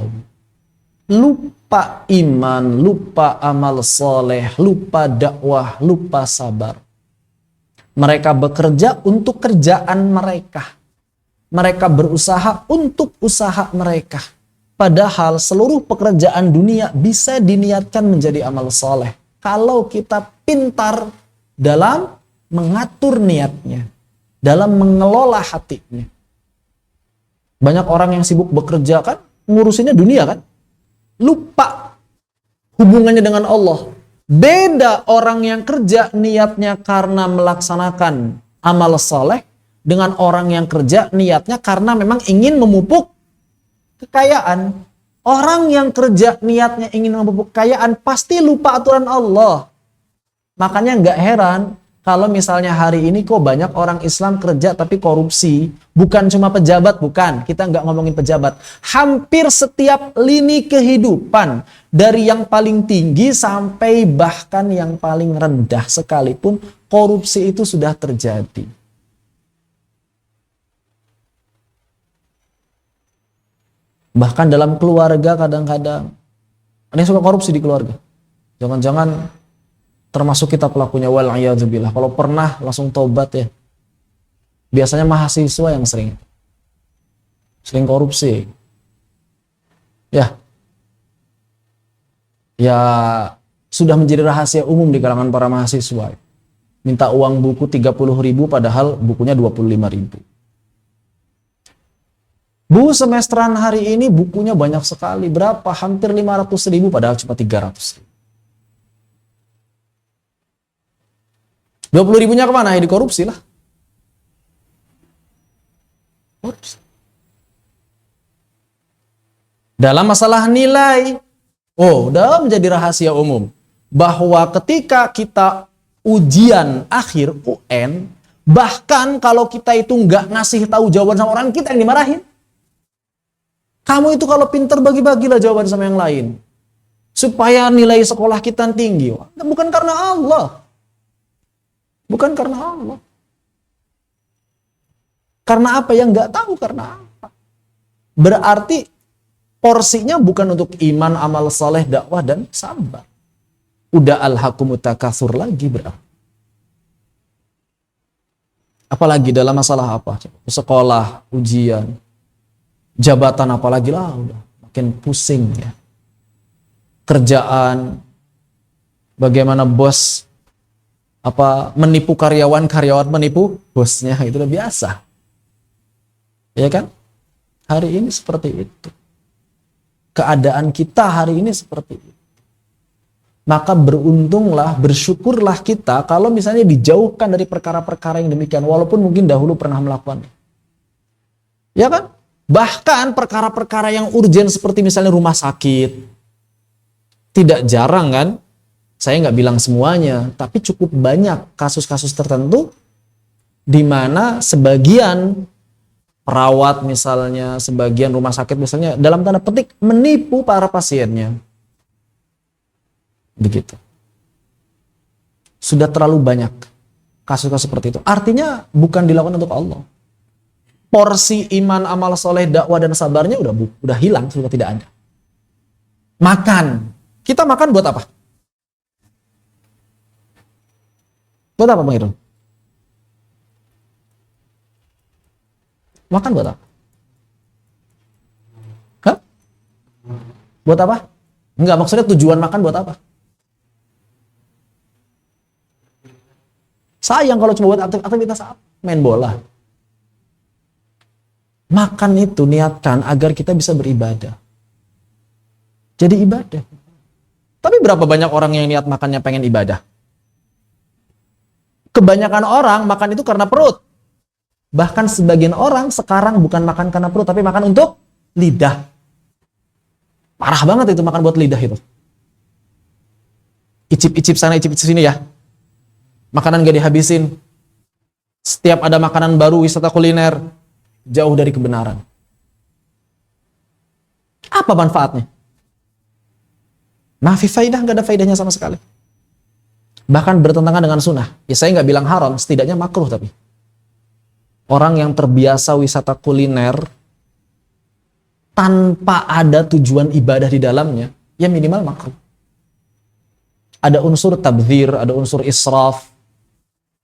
Lupa iman, lupa amal soleh, lupa dakwah, lupa sabar. Mereka bekerja untuk kerjaan mereka. Mereka berusaha untuk usaha mereka. Padahal seluruh pekerjaan dunia bisa diniatkan menjadi amal soleh. Kalau kita pintar dalam mengatur niatnya, dalam mengelola hatinya. Banyak orang yang sibuk bekerja kan, ngurusinnya dunia kan. Lupa hubungannya dengan Allah. Beda orang yang kerja niatnya karena melaksanakan amal soleh dengan orang yang kerja niatnya karena memang ingin memupuk kekayaan. Orang yang kerja niatnya ingin memupuk kekayaan pasti lupa aturan Allah. Makanya nggak heran kalau misalnya hari ini kok banyak orang Islam kerja tapi korupsi. Bukan cuma pejabat, bukan. Kita nggak ngomongin pejabat. Hampir setiap lini kehidupan. Dari yang paling tinggi sampai bahkan yang paling rendah sekalipun. Korupsi itu sudah terjadi. Bahkan dalam keluarga kadang-kadang. Ada yang suka korupsi di keluarga. Jangan-jangan termasuk kita pelakunya, wal'iyadzubillah. Kalau pernah langsung tobat ya. Biasanya mahasiswa yang sering korupsi. Ya sudah menjadi rahasia umum di kalangan para mahasiswa. Minta uang buku 30.000 padahal bukunya 25.000. Bu, semesteran hari ini bukunya banyak sekali. Berapa? Hampir 500.000 padahal cuma 300.000. 20.000-nya kemana? Ya dikorupsi lah. Korupsi. Dalam masalah nilai, udah menjadi rahasia umum. Bahwa ketika kita ujian akhir UN, bahkan kalau kita itu nggak ngasih tahu jawaban sama orang, kita yang dimarahin. Kamu itu kalau pinter bagi-bagilah jawaban sama yang lain. Supaya nilai sekolah kita tinggi. Bukan karena Allah. Bukan karena Allah. Karena apa? Yang nggak tahu karena apa. Berarti porsinya bukan untuk iman, amal soleh, dakwah, dan sabar. Udah alhaakumut takatsur lagi berarti. Apalagi dalam masalah apa? Sekolah, ujian, jabatan apalagi lah. Udah makin pusing ya. Kerjaan, bagaimana bos menipu karyawan menipu bosnya, itu udah biasa. Ya kan? Hari ini seperti itu. Keadaan kita hari ini seperti itu. Maka beruntunglah, bersyukurlah kita kalau misalnya dijauhkan dari perkara-perkara yang demikian, walaupun mungkin dahulu pernah melakukannya. Ya kan? Bahkan perkara-perkara yang urgen seperti misalnya rumah sakit. Tidak jarang kan? Saya nggak bilang semuanya, tapi cukup banyak kasus-kasus tertentu di mana sebagian perawat misalnya, sebagian rumah sakit misalnya, dalam tanda petik menipu para pasiennya. Begitu. Sudah terlalu banyak kasus-kasus seperti itu. Artinya bukan dilakukan untuk Allah. Porsi iman, amal soleh, dakwah dan sabarnya udah hilang, sudah tidak ada. Makan. Kita makan buat apa? Buat apa, Bang Irun? Makan buat apa? Hah? Buat apa? Enggak, maksudnya tujuan makan buat apa? Sayang kalau cuma buat aktivitas apa? Main bola. Makan itu niatkan agar kita bisa beribadah. Jadi ibadah. Tapi berapa banyak orang yang niat makannya pengen ibadah? Kebanyakan orang makan itu karena perut. Bahkan sebagian orang sekarang bukan makan karena perut, tapi makan untuk lidah. Parah banget itu makan buat lidah itu. Icip-icip sana, icip-icip sini ya. Makanan gak dihabisin. Setiap ada makanan baru, wisata kuliner, jauh dari kebenaran. Apa manfaatnya? Mafi faidah, gak ada faidahnya sama sekali. Bahkan bertentangan dengan sunnah. Ya saya gak bilang haram, setidaknya makruh tapi. Orang yang terbiasa wisata kuliner tanpa ada tujuan ibadah di dalamnya, ya minimal makruh. Ada unsur tabdzir, ada unsur israf,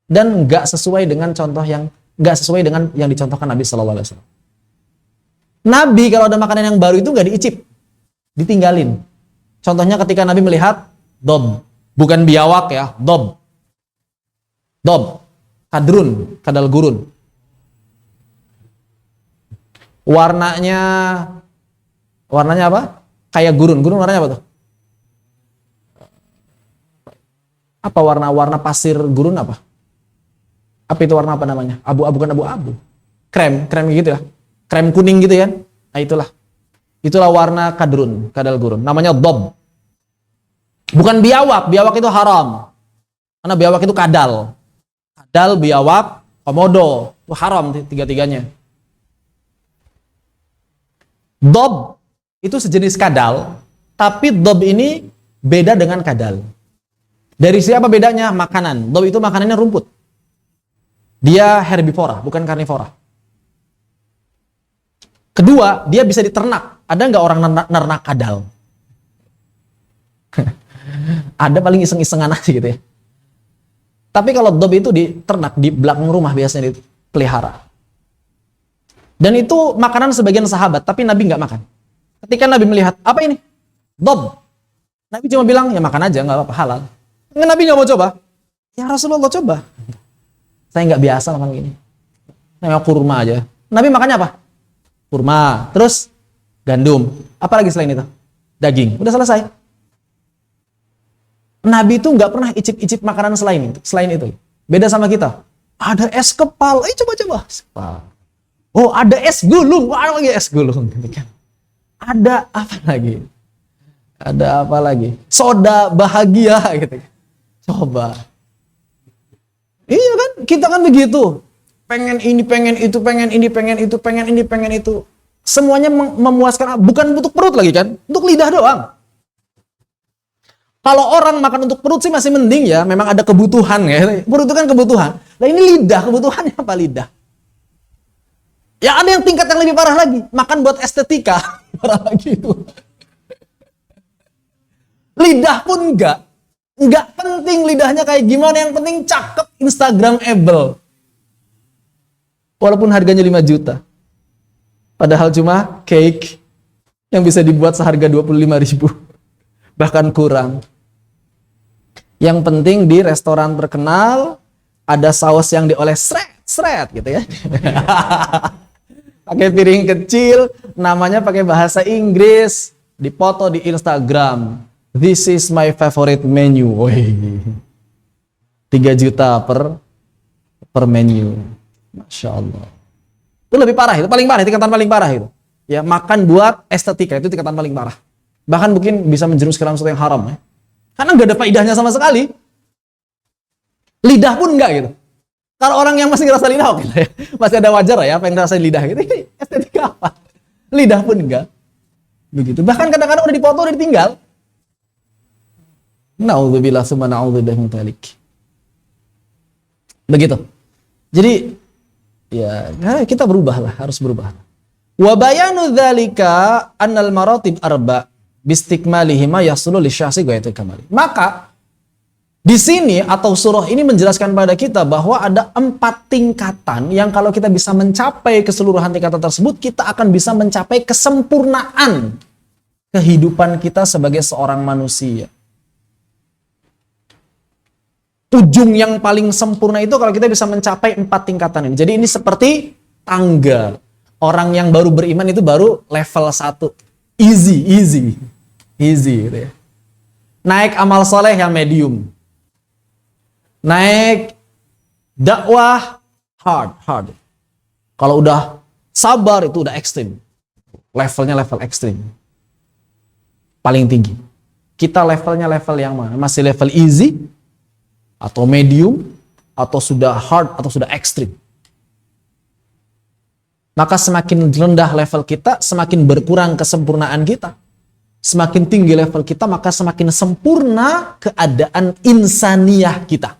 dan nggak sesuai dengan yang dicontohkan Nabi Sallallahu Alaihi Wasallam. Nabi kalau ada makanan yang baru itu nggak diicip, ditinggalin. Contohnya ketika Nabi melihat dob, bukan biawak ya, dob, kadrun, kadal gurun. Warnanya apa? Kayak gurun. Gurun warnanya apa tuh? Apa warna pasir gurun apa? Apa itu warna apa namanya? Abu-abu, bukan abu-abu. Krem gitu ya. Krem kuning gitu ya. Nah itulah. Itulah warna kadal gurun. Namanya dob. Bukan biawak. Biawak itu haram. Karena biawak itu kadal. Kadal, biawak, komodo. Itu haram tiga-tiganya. Dob itu sejenis kadal, tapi dob ini beda dengan kadal. Dari siapa bedanya? Makanan. Dob itu makanannya rumput. Dia herbivora, bukan karnivora. Kedua, dia bisa diternak. Ada nggak orang nernak kadal? Ada, paling iseng-isengan aja gitu ya. Tapi kalau dob itu diternak di belakang rumah, biasanya dipelihara. Dan itu makanan sebagian sahabat, tapi Nabi nggak makan. Ketika Nabi melihat, apa ini? Dob. Nabi cuma bilang, ya makan aja, nggak apa-apa, halal. Nabi nggak mau coba. Ya Rasulullah coba. Saya nggak biasa makan gini. Namanya kurma aja. Nabi makannya apa? Kurma. Terus gandum. Apa lagi selain itu? Daging. Udah selesai. Nabi itu nggak pernah icip-icip makanan selain itu. Beda sama kita. Ada es kepal. Ayo coba-coba. Es kepal. Oh, ada es gulung. Wah, ada lagi es gulung. Ada apa lagi? Ada apa lagi? Soda bahagia gitu. Coba. Iya kan? Kita kan begitu. Pengen ini, pengen itu, pengen ini, pengen itu, pengen ini, pengen itu. Semuanya memuaskan, bukan untuk perut lagi kan? Untuk lidah doang. Kalau orang makan untuk perut sih masih mending ya, memang ada kebutuhan ya. Perut itu kan kebutuhan. Nah ini lidah, kebutuhannya apa lidah? Ya ada yang tingkat yang lebih parah lagi, makan buat estetika. Parah lagi itu. Lidah pun enggak penting lidahnya kayak gimana, yang penting cakep, Instagramable. Walaupun harganya 5 juta. Padahal cuma cake yang bisa dibuat seharga 25.000. Bahkan kurang. Yang penting di restoran terkenal ada saus yang dioles sret gitu ya. Pakai piring kecil, namanya pakai bahasa Inggris, dipoto di Instagram. This is my favorite menu. Woi. 3 juta per menu. Masya Allah. Itu lebih parah, itu paling parah, tingkatan paling parah itu. Ya, makan buat estetika itu tingkatan paling parah. Bahkan mungkin bisa menjerumus ke dalam sesuatu yang haram ya. Karena nggak ada faedahnya sama sekali. Lidah pun enggak gitu. Kalau orang yang masih ngerasa lidah, oke lah ya. Masih ada wajar lah ya, apa yang ngerasain lidah gitu. Ini estetika apa? Lidah pun enggak. Begitu. Bahkan kadang-kadang udah dipoto, udah ditinggal. Na'udzubillah summa na'udzubillah min dzalik. Begitu. Jadi ya kita berubah lah, harus berubah. Wa bayanu dzalika annal maratib arba bistikmalihi ma yasulu lisyahsi ghaiyatul kamali. Maka di sini atau surah ini menjelaskan pada kita bahwa ada 4 tingkatan yang kalau kita bisa mencapai keseluruhan tingkatan tersebut, kita akan bisa mencapai kesempurnaan kehidupan kita sebagai seorang manusia. Ujung yang paling sempurna itu kalau kita bisa mencapai 4 tingkatan ini. Jadi ini seperti tangga. Orang yang baru beriman itu baru level 1. Easy gitu ya. Naik amal soleh yang medium. Naik dakwah hard. Kalau udah sabar itu udah ekstrim. Levelnya level ekstrim. Paling tinggi. Kita levelnya level yang mana? Masih level easy atau medium atau sudah hard atau sudah ekstrim. Maka semakin rendah level kita, semakin berkurang kesempurnaan kita. Semakin tinggi level kita, maka semakin sempurna keadaan insaniyah kita.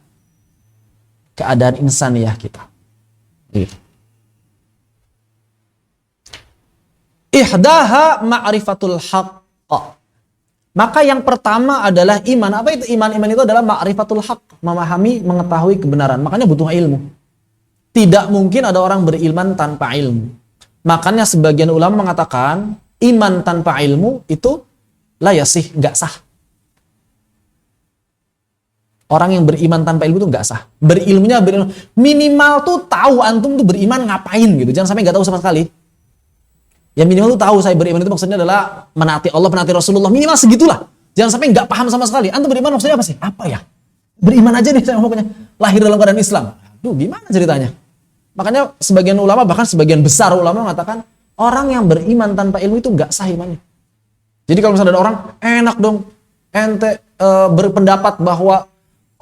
Keadaan insaniyah kita. Gitu. Ihdaha ma'rifatul haqq. Maka yang pertama adalah iman. Apa itu iman? Iman itu adalah ma'rifatul haqq. Memahami, mengetahui kebenaran. Makanya butuh ilmu. Tidak mungkin ada orang berilman tanpa ilmu. Makanya sebagian ulama mengatakan iman tanpa ilmu itu la yasih, nggak sah. Orang yang beriman tanpa ilmu itu nggak sah. Berilmunya minimal tuh tahu antum tuh beriman ngapain gitu. Jangan sampai nggak tahu sama sekali. Ya minimal tuh tahu saya beriman itu maksudnya adalah menaati Allah, menaati Rasulullah. Minimal segitulah. Jangan sampai nggak paham sama sekali. Antum beriman maksudnya apa sih? Apa ya? Beriman aja nih saya pokoknya. Lahir dalam keadaan Islam. Aduh, gimana ceritanya? Makanya sebagian ulama, bahkan sebagian besar ulama mengatakan orang yang beriman tanpa ilmu itu nggak sah imannya. Jadi kalau misalnya ada orang, enak dong, ente berpendapat bahwa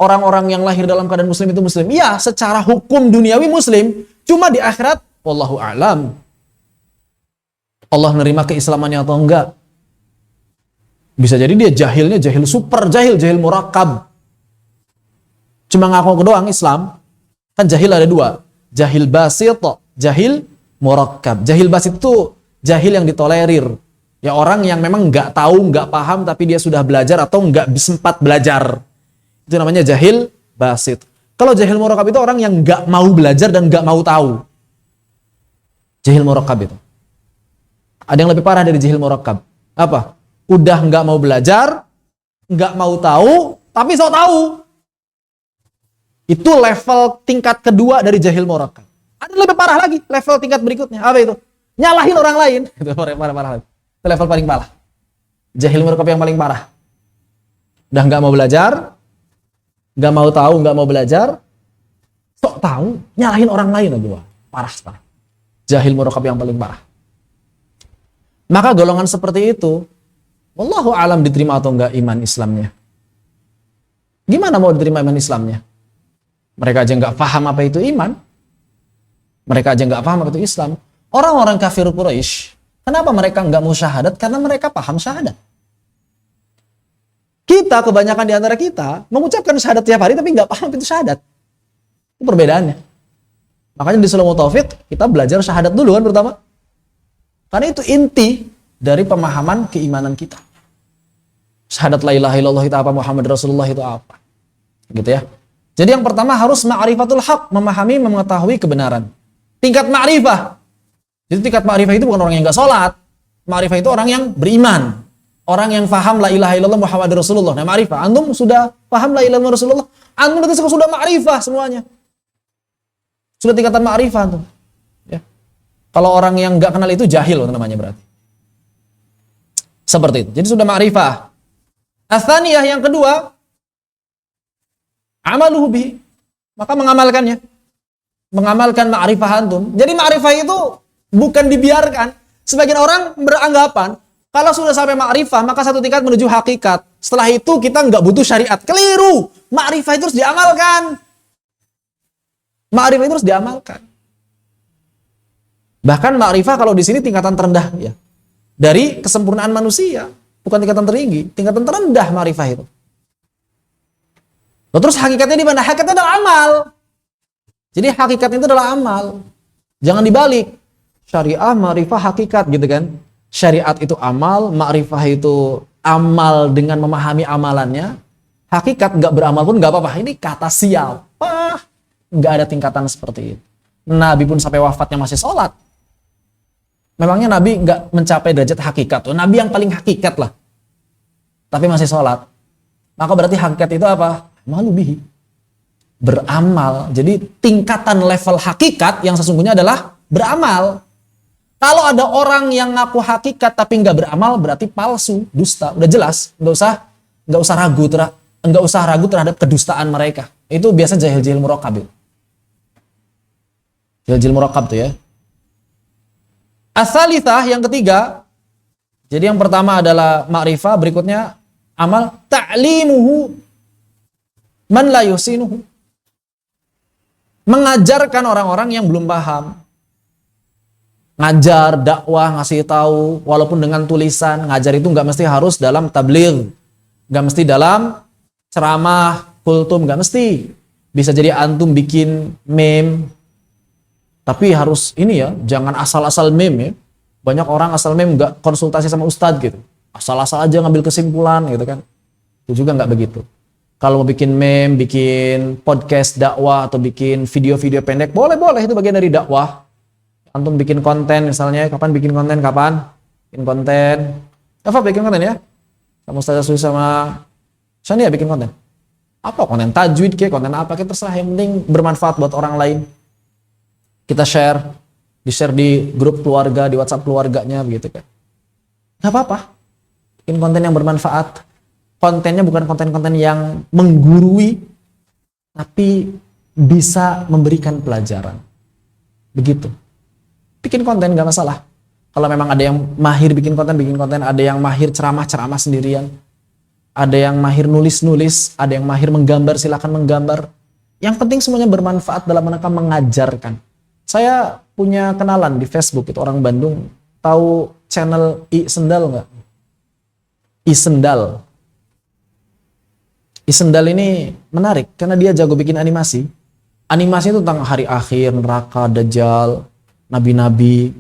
orang-orang yang lahir dalam keadaan muslim itu muslim. Iya, secara hukum duniawi muslim, cuma di akhirat, wallahu a'lam. Allah nerima keislamannya atau enggak. Bisa jadi dia jahilnya jahil super jahil, jahil murakkab. Cuma ngaku doang Islam, kan jahil ada dua. Jahil basit, jahil murakkab. Jahil basit itu jahil yang ditolerir. Ya orang yang memang nggak tahu, nggak paham, tapi dia sudah belajar atau nggak sempat belajar. Itu namanya jahil basit. Kalau jahil murakkab itu orang yang nggak mau belajar dan nggak mau tahu. Jahil murakkab itu. Ada yang lebih parah dari jahil murakkab. Apa? Udah nggak mau belajar, nggak mau tahu, tapi sok tahu. Itu level tingkat kedua dari jahil murakkab. Ada lebih parah lagi, level tingkat berikutnya. Apa itu? Nyalahin orang lain. Itu parah lagi. Itu level paling parah. Jahil murakkab yang paling parah. Udah nggak mau belajar, nggak mau tahu, nggak mau belajar, sok tahu, nyalahin orang lain aja. Parah sekali. Jahil murakkab yang paling parah. Maka golongan seperti itu, wallahu alam diterima atau enggak iman Islamnya. Gimana mau diterima iman Islamnya? Mereka aja nggak paham apa itu iman. Mereka aja nggak paham apa itu Islam. Orang-orang kafir Quraisy, kenapa mereka nggak mau syahadat? Karena mereka paham syahadat. Kita, kebanyakan di antara kita, mengucapkan syahadat tiap hari tapi nggak paham apa itu syahadat. Itu perbedaannya. Makanya di Sulul Taufik, kita belajar syahadat dulu kan pertama. Karena itu inti dari pemahaman keimanan kita. Syahadat la ilaha illallah itu apa, Muhammad Rasulullah itu apa. Gitu ya. Jadi yang pertama harus ma'rifatul haq, memahami, mengetahui kebenaran. Tingkat ma'rifah. Jadi tingkat ma'rifah itu bukan orang yang enggak sholat. Ma'rifah itu orang yang beriman. Orang yang faham la ilaha illallah Muhammad Rasulullah. Nah ma'rifah. Antum sudah paham la ilaha illallah Rasulullah. Antum berarti sudah ma'rifah semuanya. Sudah tingkatan ma'rifah antum. Ya. Kalau orang yang enggak kenal itu jahil namanya berarti. Seperti itu. Jadi sudah ma'rifah. Atsaniyah yang kedua, amaluhu bihi, maka mengamalkannya. Mengamalkan ma'rifah antum. Jadi ma'rifah itu bukan dibiarkan. Sebagian orang beranggapan kalau sudah sampai ma'rifah maka satu tingkat menuju hakikat. Setelah itu kita nggak butuh syariat. Keliru. Ma'rifah itu harus diamalkan. Ma'rifah itu harus diamalkan. Bahkan ma'rifah kalau di sini tingkatan terendah ya. Dari kesempurnaan manusia, bukan tingkatan tertinggi, tingkatan terendah ma'rifah itu. Lalu terus hakikatnya di mana? Hakikatnya adalah amal. Jadi hakikatnya itu adalah amal. Jangan dibalik. Syariah, ma'rifah, hakikat gitu kan. Syariat itu amal, ma'rifah itu amal dengan memahami amalannya. Hakikat nggak beramal pun nggak apa-apa. Ini kata siapa? Nggak ada tingkatan seperti itu. Nabi pun sampai wafatnya masih sholat. Memangnya Nabi nggak mencapai derajat hakikat? Nabi yang paling hakikat lah. Tapi masih sholat. Maka berarti hakikat itu apa? Malubihi, beramal. Jadi tingkatan level hakikat yang sesungguhnya adalah beramal. Kalau ada orang yang ngaku hakikat tapi nggak beramal, berarti palsu, dusta. Udah jelas, nggak usah ragu terhadap kedustaan mereka. Itu biasa jahil-jahil murakab. Jahil-jahil murakab tuh ya. As-salitsah yang ketiga. Jadi yang pertama adalah ma'rifah, berikutnya amal, ta'limuhu man la yusinuhu. Mengajarkan orang-orang yang belum paham. Ngajar, dakwah, ngasih tahu, walaupun dengan tulisan. Ngajar itu nggak mesti harus dalam tabligh, nggak mesti dalam ceramah, kultum, nggak mesti. Bisa jadi antum bikin meme, tapi harus ini ya, jangan asal-asal meme ya. Banyak orang asal meme nggak konsultasi sama ustadz gitu, asal-asal aja ngambil kesimpulan gitu kan. Itu juga nggak begitu. Kalau mau bikin meme, bikin podcast dakwah atau bikin video-video pendek, boleh, itu bagian dari dakwah. Antum bikin konten misalnya, kapan bikin konten? Bikin konten. Apa bikin konten ya? Sama Ustaz Aswi sama Shania bikin konten. Apa konten tajwid kayak konten apa kita terserah, yang penting bermanfaat buat orang lain. Kita di-share di grup keluarga, di WhatsApp keluarganya begitu kan. Enggak apa-apa. Bikin konten yang bermanfaat. Kontennya bukan konten-konten yang menggurui, tapi bisa memberikan pelajaran. Begitu. Bikin konten gak masalah. Kalau memang ada yang mahir bikin konten, ada yang mahir ceramah sendirian, ada yang mahir nulis, ada yang mahir menggambar, silakan menggambar. Yang penting semuanya bermanfaat dalam rangka mengajarkan. Saya punya kenalan di Facebook, itu orang Bandung. Tahu channel I Sendal nggak? I Sendal. I Sendal ini menarik karena dia jago bikin animasi. Animasi itu tentang hari akhir, neraka, dajjal, nabi-nabi,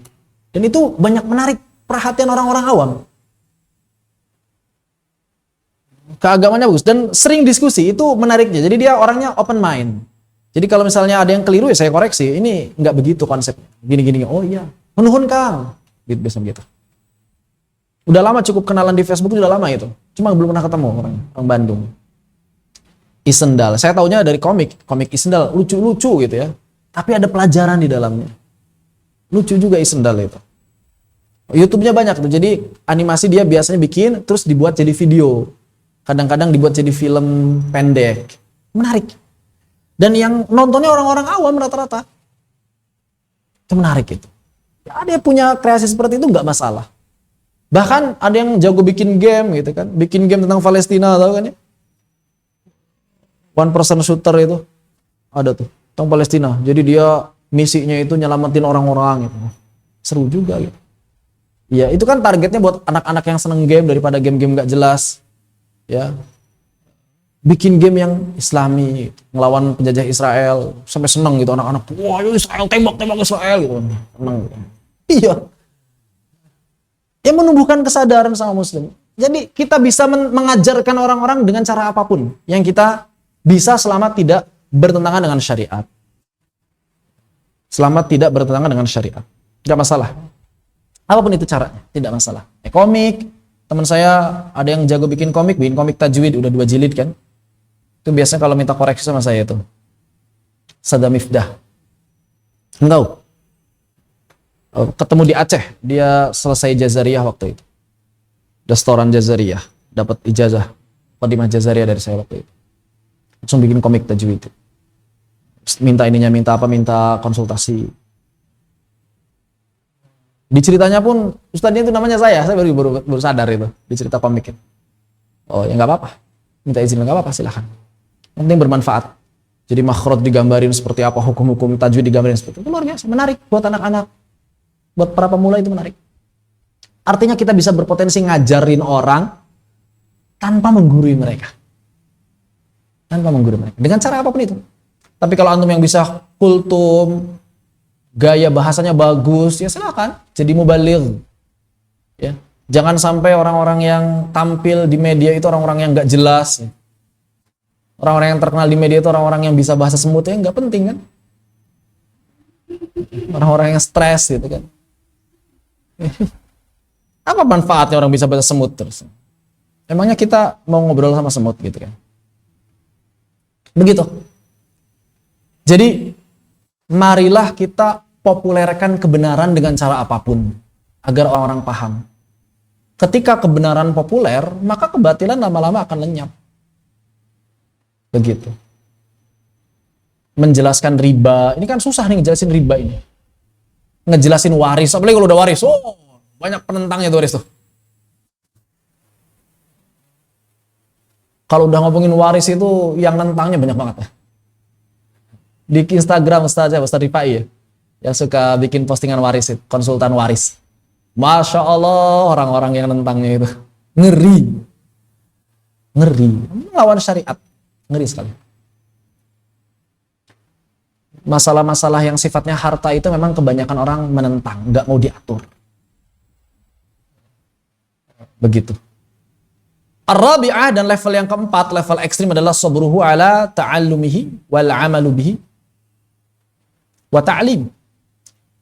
dan itu banyak menarik perhatian orang-orang awam. Keagamaannya bagus dan sering diskusi, itu menariknya. Jadi dia orangnya open mind. Jadi kalau misalnya ada yang keliru ya saya koreksi, ini nggak begitu konsepnya. Gini-gini, oh iya, menuhun Kang, gitu biasa begitu. Udah lama cukup kenalan di Facebook, udah lama itu. Cuma belum pernah ketemu orang Bandung. Isendal, saya taunya dari komik Isendal, lucu-lucu gitu ya. Tapi ada pelajaran di dalamnya. Lucu juga Isendal itu. YouTube-nya banyak tuh. Jadi animasi dia biasanya bikin terus dibuat jadi video. Kadang-kadang dibuat jadi film pendek. Menarik. Dan yang nontonnya orang-orang awam rata-rata. Itu menarik itu. Ya, ada yang punya kreasi seperti itu nggak masalah. Bahkan ada yang jago bikin game gitu kan. Bikin game tentang Palestina, tahu kan ya? One person shooter itu. Ada tuh. Tentang Palestina. Jadi dia misinya itu nyelamatin orang-orang gitu. Seru juga gitu. Ya, itu kan targetnya buat anak-anak yang seneng game daripada game-game gak jelas. Ya. Bikin game yang islami, ngelawan penjajah Israel, sampai seneng gitu anak-anak. Wah, Israel tembak Israel gitu. Seneng gitu. Iya. Ya menumbuhkan kesadaran sama muslim. Jadi kita bisa mengajarkan orang-orang dengan cara apapun yang kita bisa selama tidak bertentangan dengan syariat. Selama tidak bertentangan dengan syariat. Tidak masalah. Apapun itu caranya, tidak masalah. Komik, teman saya ada yang jago bikin komik tajwid, udah 2 jilid kan. Itu biasanya kalau minta koreksi sama saya itu. Sada Mifdah. Tahu? Ketemu di Aceh, dia selesai Jazariyah waktu itu. Restoran Jazariyah, dapat ijazah Qadimah Jazariyah dari saya waktu itu. Langsung bikin komik tajwid. Minta konsultasi. Di ceritanya pun ustadznya itu namanya saya baru sadar itu di cerita komiknya. Oh ya nggak apa-apa, minta izin nggak apa-apa, silahkan. Yang penting bermanfaat. Jadi makhraj digambarin seperti apa, hukum-hukum tajwid digambarin seperti itu, luar biasa, menarik buat anak-anak, buat para pemula itu menarik. Artinya kita bisa berpotensi ngajarin orang tanpa menggurui mereka, dengan cara apapun itu. Tapi kalau antum yang bisa kultum, gaya bahasanya bagus, ya silakan jadi mubaligh. Ya, jangan sampai orang-orang yang tampil di media itu orang-orang yang nggak jelas. Orang-orang yang terkenal di media itu orang-orang yang bisa bahasa semut, ya nggak penting kan? Orang-orang yang stres gitu kan. Apa manfaatnya orang bisa bahasa semut terus? Emangnya kita mau ngobrol sama semut gitu kan? Begitu. Jadi marilah kita populerkan kebenaran dengan cara apapun agar orang-orang paham. Ketika kebenaran populer, maka kebatilan lama-lama akan lenyap. Begitu. Menjelaskan riba, ini kan susah nih ngejelasin riba ini. Ngejelasin waris, apalagi kalau udah waris, banyak penentangnya tuh waris tuh. Kalau udah ngomongin waris itu yang nentangnya banyak banget ya. Di Instagram Ustaz Rifai ya, yang suka bikin postingan waris itu, konsultan waris. Masya Allah orang-orang yang nentangnya itu ngeri, melawan syariat, ngeri sekali. Masalah-masalah yang sifatnya harta itu memang kebanyakan orang menentang, nggak mau diatur. Begitu. Ar-rabi'ah, dan level yang keempat, level ekstrim adalah sabruhu ala ta'allumihi wal amalu bihi wa ta'lim.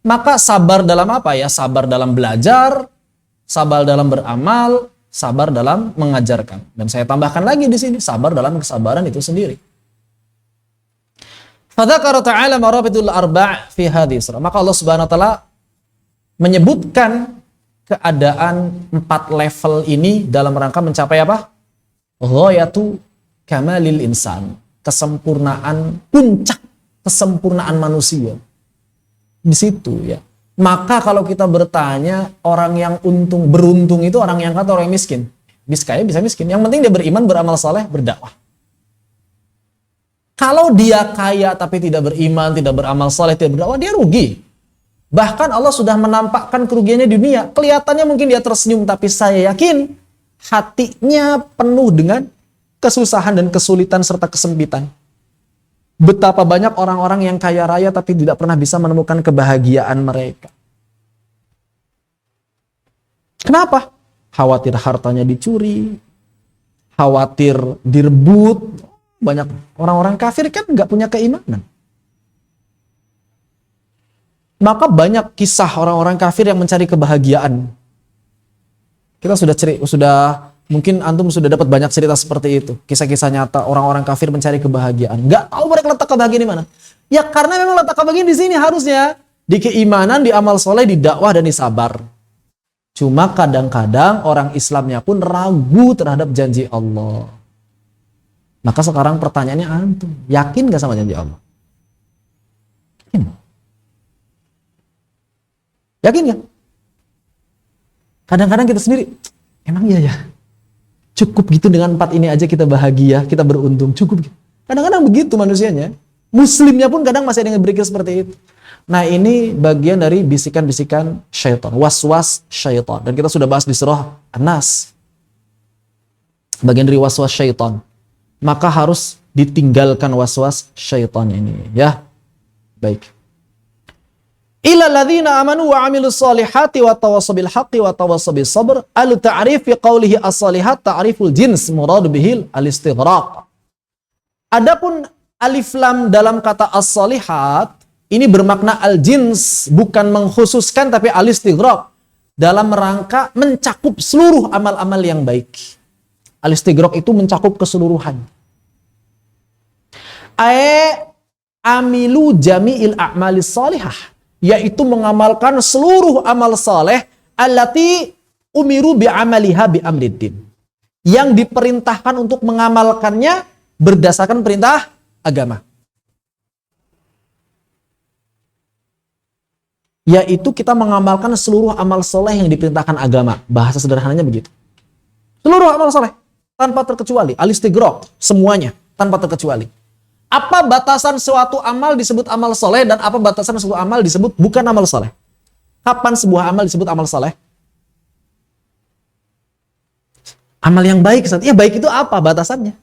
Maka sabar dalam apa ya? Sabar dalam belajar, sabar dalam beramal, sabar dalam mengajarkan. Dan saya tambahkan lagi di sini, sabar dalam kesabaran itu sendiri. Fadzakara ta'ala marabitul arba' fi hadhihi surah. Maka Allah Subhanahu wa taala menyebutkan keadaan 4 level ini dalam rangka mencapai apa? Ghayatu kamalil insan, kesempurnaan, puncak kesempurnaan manusia. Di situ ya. Maka kalau kita bertanya, orang yang beruntung itu orang yang kata orang yang miskin. Bisa kaya, bisa miskin. Yang penting dia beriman, beramal saleh, berdakwah. Kalau dia kaya tapi tidak beriman, tidak beramal saleh, tidak berdakwah, dia rugi. Bahkan Allah sudah menampakkan kerugiannya di dunia. Kelihatannya mungkin dia tersenyum, tapi saya yakin hatinya penuh dengan kesusahan dan kesulitan serta kesempitan. Betapa banyak orang-orang yang kaya raya tapi tidak pernah bisa menemukan kebahagiaan mereka. Kenapa? Khawatir hartanya dicuri, khawatir direbut. Banyak orang-orang kafir kan nggak punya keimanan. Maka banyak kisah orang-orang kafir yang mencari kebahagiaan. Kita mungkin antum sudah dapat banyak cerita seperti itu. Kisah-kisah nyata orang-orang kafir mencari kebahagiaan. Nggak tahu mereka letak kebahagiaan di mana. Ya karena memang letak kebahagiaan di sini harusnya. Di keimanan, di amal soleh, di dakwah, dan di sabar. Cuma kadang-kadang orang Islamnya pun ragu terhadap janji Allah. Maka sekarang pertanyaannya antum, yakin gak sama janji Allah? Yakin? Yakin gak? Kadang-kadang kita sendiri, emang iya ya? Cukup gitu dengan 4 ini aja kita bahagia, kita beruntung, cukup gitu. Kadang-kadang begitu manusianya. Muslimnya pun kadang masih ada yang berpikir seperti itu. Nah ini bagian dari bisikan-bisikan syaitan, was-was syaitan. Dan kita sudah bahas di surah An-Nas. Bagian dari was-was syaitan. Maka harus ditinggalkan was-was syaitan ini. Ya, baik. Ila ladzina amanu wa amilus solihati wa tawassaw bil haqqi wa tawassaw bis sabr. Al ta'rif fi qawlihi as-solihat ta'riful jins murad bihil al-istighraq. Adapun alif lam dalam kata as-solihat ini bermakna al-jins, bukan mengkhususkan tapi al-istighraq, dalam rangka mencakup seluruh amal-amal yang baik. Al-istighraq itu mencakup keseluruhan. Amilu jami'il a'malis solihah, yaitu mengamalkan seluruh amal saleh allati umiru bi'amaliha bi'amriddin, yang diperintahkan untuk mengamalkannya berdasarkan perintah agama. Yaitu kita mengamalkan seluruh amal saleh yang diperintahkan agama. Bahasa sederhananya begitu. Seluruh amal saleh tanpa terkecuali, al-istighraq, semuanya tanpa terkecuali. Apa batasan suatu amal disebut amal soleh dan apa batasan suatu amal disebut bukan amal soleh? Kapan sebuah amal disebut amal soleh? Amal yang baik, ya baik itu apa batasannya?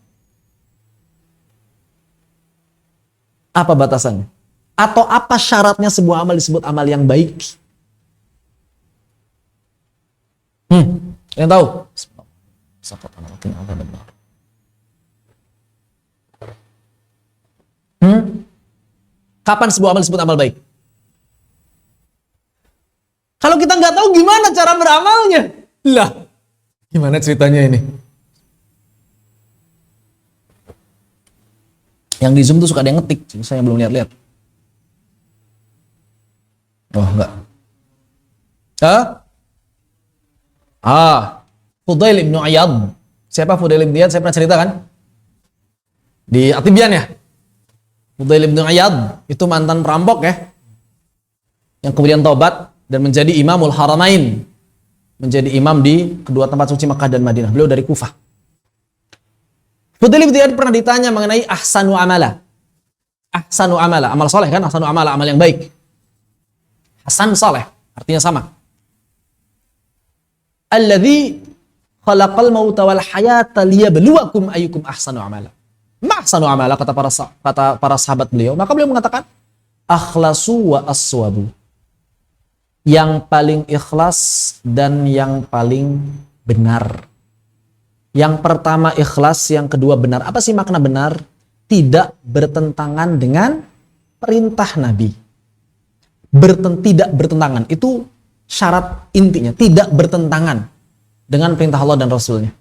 Apa batasannya? Atau apa syaratnya sebuah amal disebut amal yang baik? Yang tahu? Kapan sebuah amal disebut amal baik? Kalau kita nggak tahu gimana cara beramalnya? Lah, gimana ceritanya ini? Yang di Zoom tuh suka ada yang ngetik, saya belum lihat-lihat. Oh, enggak. Fudail ibn Iyad. Siapa Fudail ibn Iyad? Saya pernah cerita kan? Di At-Tibyan ya. Fudail ibn Iyad itu mantan perampok ya. Yang kemudian taubat dan menjadi Imamul Haramain. Menjadi imam di kedua tempat suci Makkah dan Madinah. Beliau dari Kufah. Fudail ibn Iyad pernah ditanya mengenai ahsanu amala. Ahsanu amala, amal soleh kan? Ahsanu amala, amal yang baik. Hasan soleh, artinya sama. Alladzi khalaqal mauta wal hayata liyabluwakum ayyukum ahsanu amala. Ma ahsanu amala, kata para sahabat beliau. Maka beliau mengatakan, akhlasu wa aswabu. Yang paling ikhlas dan yang paling benar. Yang pertama ikhlas, yang kedua benar. Apa sih makna benar? Tidak bertentangan dengan perintah Nabi. Tidak bertentangan. Itu syarat intinya. Tidak bertentangan dengan perintah Allah dan Rasulnya.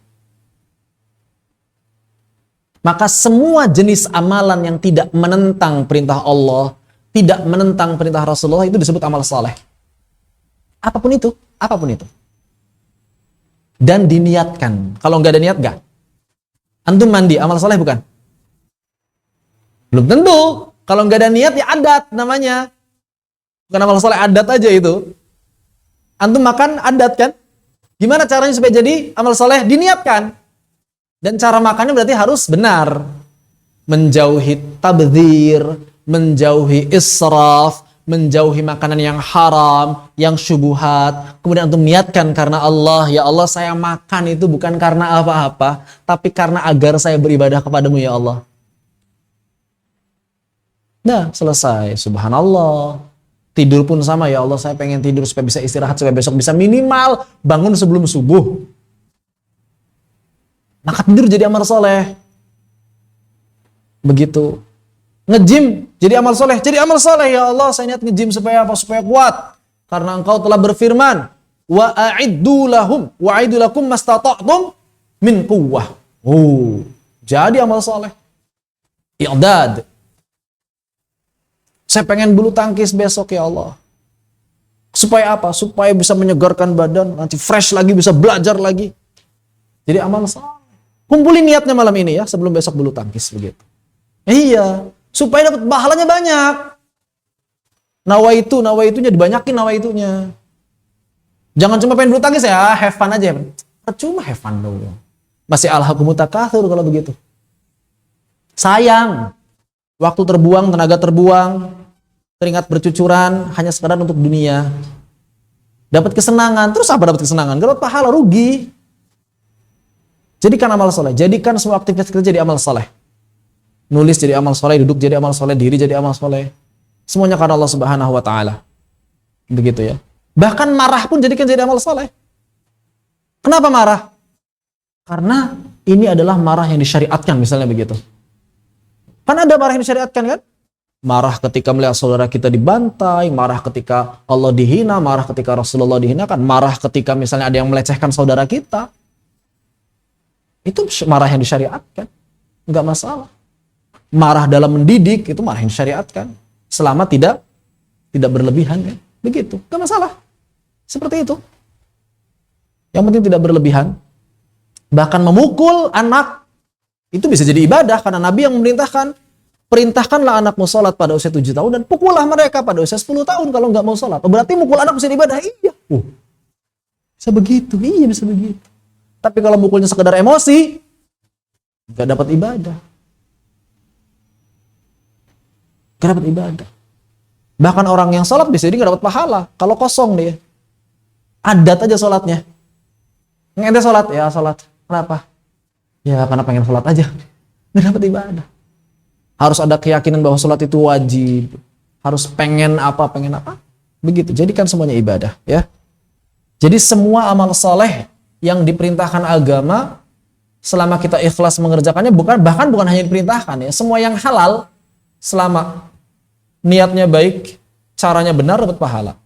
Maka semua jenis amalan yang tidak menentang perintah Allah, tidak menentang perintah Rasulullah, itu disebut amal saleh. Apapun itu. Apapun itu. Dan diniatkan. Kalau nggak ada niat, nggak. Antum mandi, amal saleh bukan? Belum tentu. Kalau nggak ada niat, ya adat namanya. Bukan amal soleh, adat aja itu. Antum makan adat kan? Gimana caranya supaya jadi amal soleh? Diniatkan. Dan cara makannya berarti harus benar. Menjauhi tabdzir, menjauhi israf, menjauhi makanan yang haram, yang syubhat. Kemudian antum niatkan karena Allah. Ya Allah, saya makan itu bukan karena apa-apa, tapi karena agar saya beribadah kepadamu ya Allah. Nah, selesai. Subhanallah. Tidur pun sama, ya Allah saya pengen tidur supaya bisa istirahat, supaya besok bisa minimal bangun sebelum subuh. Maka tidur jadi amal soleh. Begitu. Nge-gym jadi amal soleh. Jadi amal soleh, ya Allah saya niat nge-gym supaya apa? Supaya kuat. Karena engkau telah berfirman, wa a'iddu lakum mastata'tum min quwwah. Oh, jadi amal soleh. I'dad. Saya pengen bulu tangkis besok ya Allah. Supaya apa? Supaya bisa menyegarkan badan, nanti fresh lagi, bisa belajar lagi. Jadi amal saleh. Kumpulin niatnya malam ini ya, sebelum besok bulu tangkis begitu. Iya, supaya dapat pahalanya banyak. Nawaitunya dibanyakin nawaitunya. Jangan cuma pengen bulu tangkis ya, have fun aja. Percuma have fun dong. Masih alhaqumut takatsur kalau begitu. Sayang. Waktu terbuang, tenaga terbuang, keringat bercucuran, hanya sekadar untuk dunia. Dapat kesenangan, terus apa dapat kesenangan? Gak dapat pahala, rugi. Jadikan amal soleh, jadikan semua aktivitas kita jadi amal soleh. Nulis jadi amal soleh, duduk jadi amal soleh, diri jadi amal soleh. Semuanya karena Allah Subhanahu Wa Taala. Begitu ya. Bahkan marah pun jadikan jadi amal soleh. Kenapa marah? Karena ini adalah marah yang disyariatkan, misalnya begitu. Kan ada marah yang disyariatkan kan? Marah ketika melihat saudara kita dibantai, marah ketika Allah dihina, marah ketika Rasulullah dihinakan, marah ketika misalnya ada yang melecehkan saudara kita. Itu marah yang disyariatkan. Enggak masalah. Marah dalam mendidik, itu marah yang disyariatkan. Selama tidak berlebihan kan? Begitu. Enggak masalah. Seperti itu. Yang penting tidak berlebihan. Bahkan memukul anak, itu bisa jadi ibadah karena Nabi yang memerintahkan, perintahkanlah anakmu sholat pada usia 7 tahun dan pukullah mereka pada usia 10 tahun kalau nggak mau sholat. Berarti mukul anak bisa ibadah? Iya. Bisa begitu. Iya, bisa begitu. Tapi kalau mukulnya sekedar emosi, nggak dapat ibadah. Nggak dapat ibadah. Bahkan orang yang sholat bisa jadi nggak dapat pahala kalau kosong dia. Adat aja sholatnya. Ente sholat? Ya sholat. Kenapa? Ya karena pengen sholat aja. Nggak dapat ibadah. Harus ada keyakinan bahwa sholat itu wajib. Harus pengen apa. Begitu. Jadikan semuanya ibadah. Ya. Jadi semua amal soleh yang diperintahkan agama, selama kita ikhlas mengerjakannya, bahkan bukan hanya diperintahkan ya. Semua yang halal, selama niatnya baik, caranya benar, dapat pahala.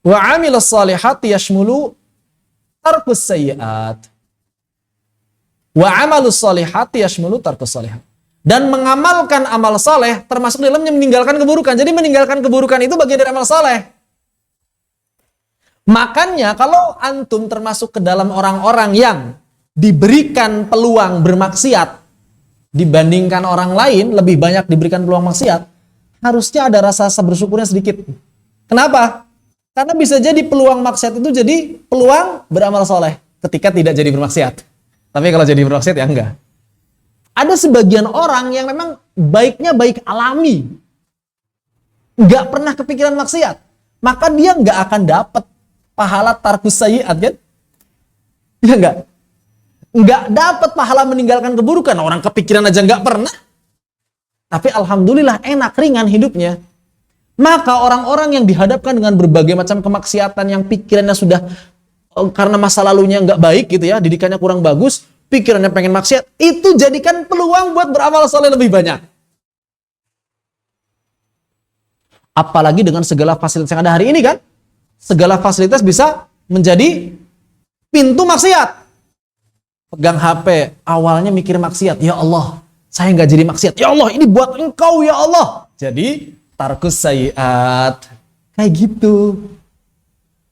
Wa 'amilus shalihati yashmulu tarkus sayyi'at. Wa 'amalus shalihati yashmulu tarkus shalihat. Dan mengamalkan amal saleh termasuk dalamnya meninggalkan keburukan. Jadi meninggalkan keburukan itu bagian dari amal saleh. Makanya kalau antum termasuk ke dalam orang-orang yang diberikan peluang bermaksiat dibandingkan orang lain, lebih banyak diberikan peluang maksiat, harusnya ada rasa bersyukurnya sedikit. Kenapa? Karena bisa jadi peluang maksiat itu jadi peluang beramal soleh ketika tidak jadi bermaksiat. Tapi kalau jadi bermaksiat ya enggak. Ada sebagian orang yang memang baiknya baik alami, nggak pernah kepikiran maksiat, maka dia nggak akan dapat pahala tarkus sayyi'at, kan? Ya nggak dapat pahala meninggalkan keburukan. Orang kepikiran aja nggak pernah. Tapi alhamdulillah enak, ringan hidupnya. Maka orang-orang yang dihadapkan dengan berbagai macam kemaksiatan yang pikirannya sudah karena masa lalunya nggak baik gitu ya, didikannya kurang bagus, pikirannya pengen maksiat, itu jadikan peluang buat beramal soleh lebih banyak. Apalagi dengan segala fasilitas yang ada hari ini, kan? Segala fasilitas bisa menjadi pintu maksiat. Pegang HP, awalnya mikir maksiat, ya Allah, saya nggak jadi maksiat. Ya Allah, ini buat engkau ya Allah. Jadi tarkus sayyi'at. Kayak gitu.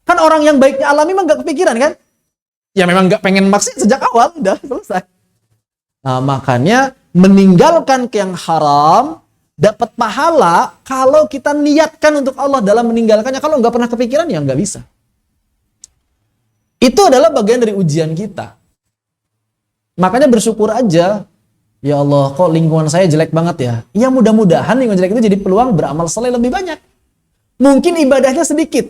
Kan orang yang baiknya alami memang nggak kepikiran, kan? Ya memang nggak pengen maksiat sejak awal, udah selesai. Nah, makanya meninggalkan yang haram dapat pahala kalau kita niatkan untuk Allah dalam meninggalkannya. Kalau nggak pernah kepikiran ya nggak bisa. Itu adalah bagian dari ujian kita. Makanya bersyukur aja. Ya Allah, kok lingkungan saya jelek banget ya? Ya mudah-mudahan lingkungan jelek itu jadi peluang beramal saleh lebih banyak. Mungkin ibadahnya sedikit,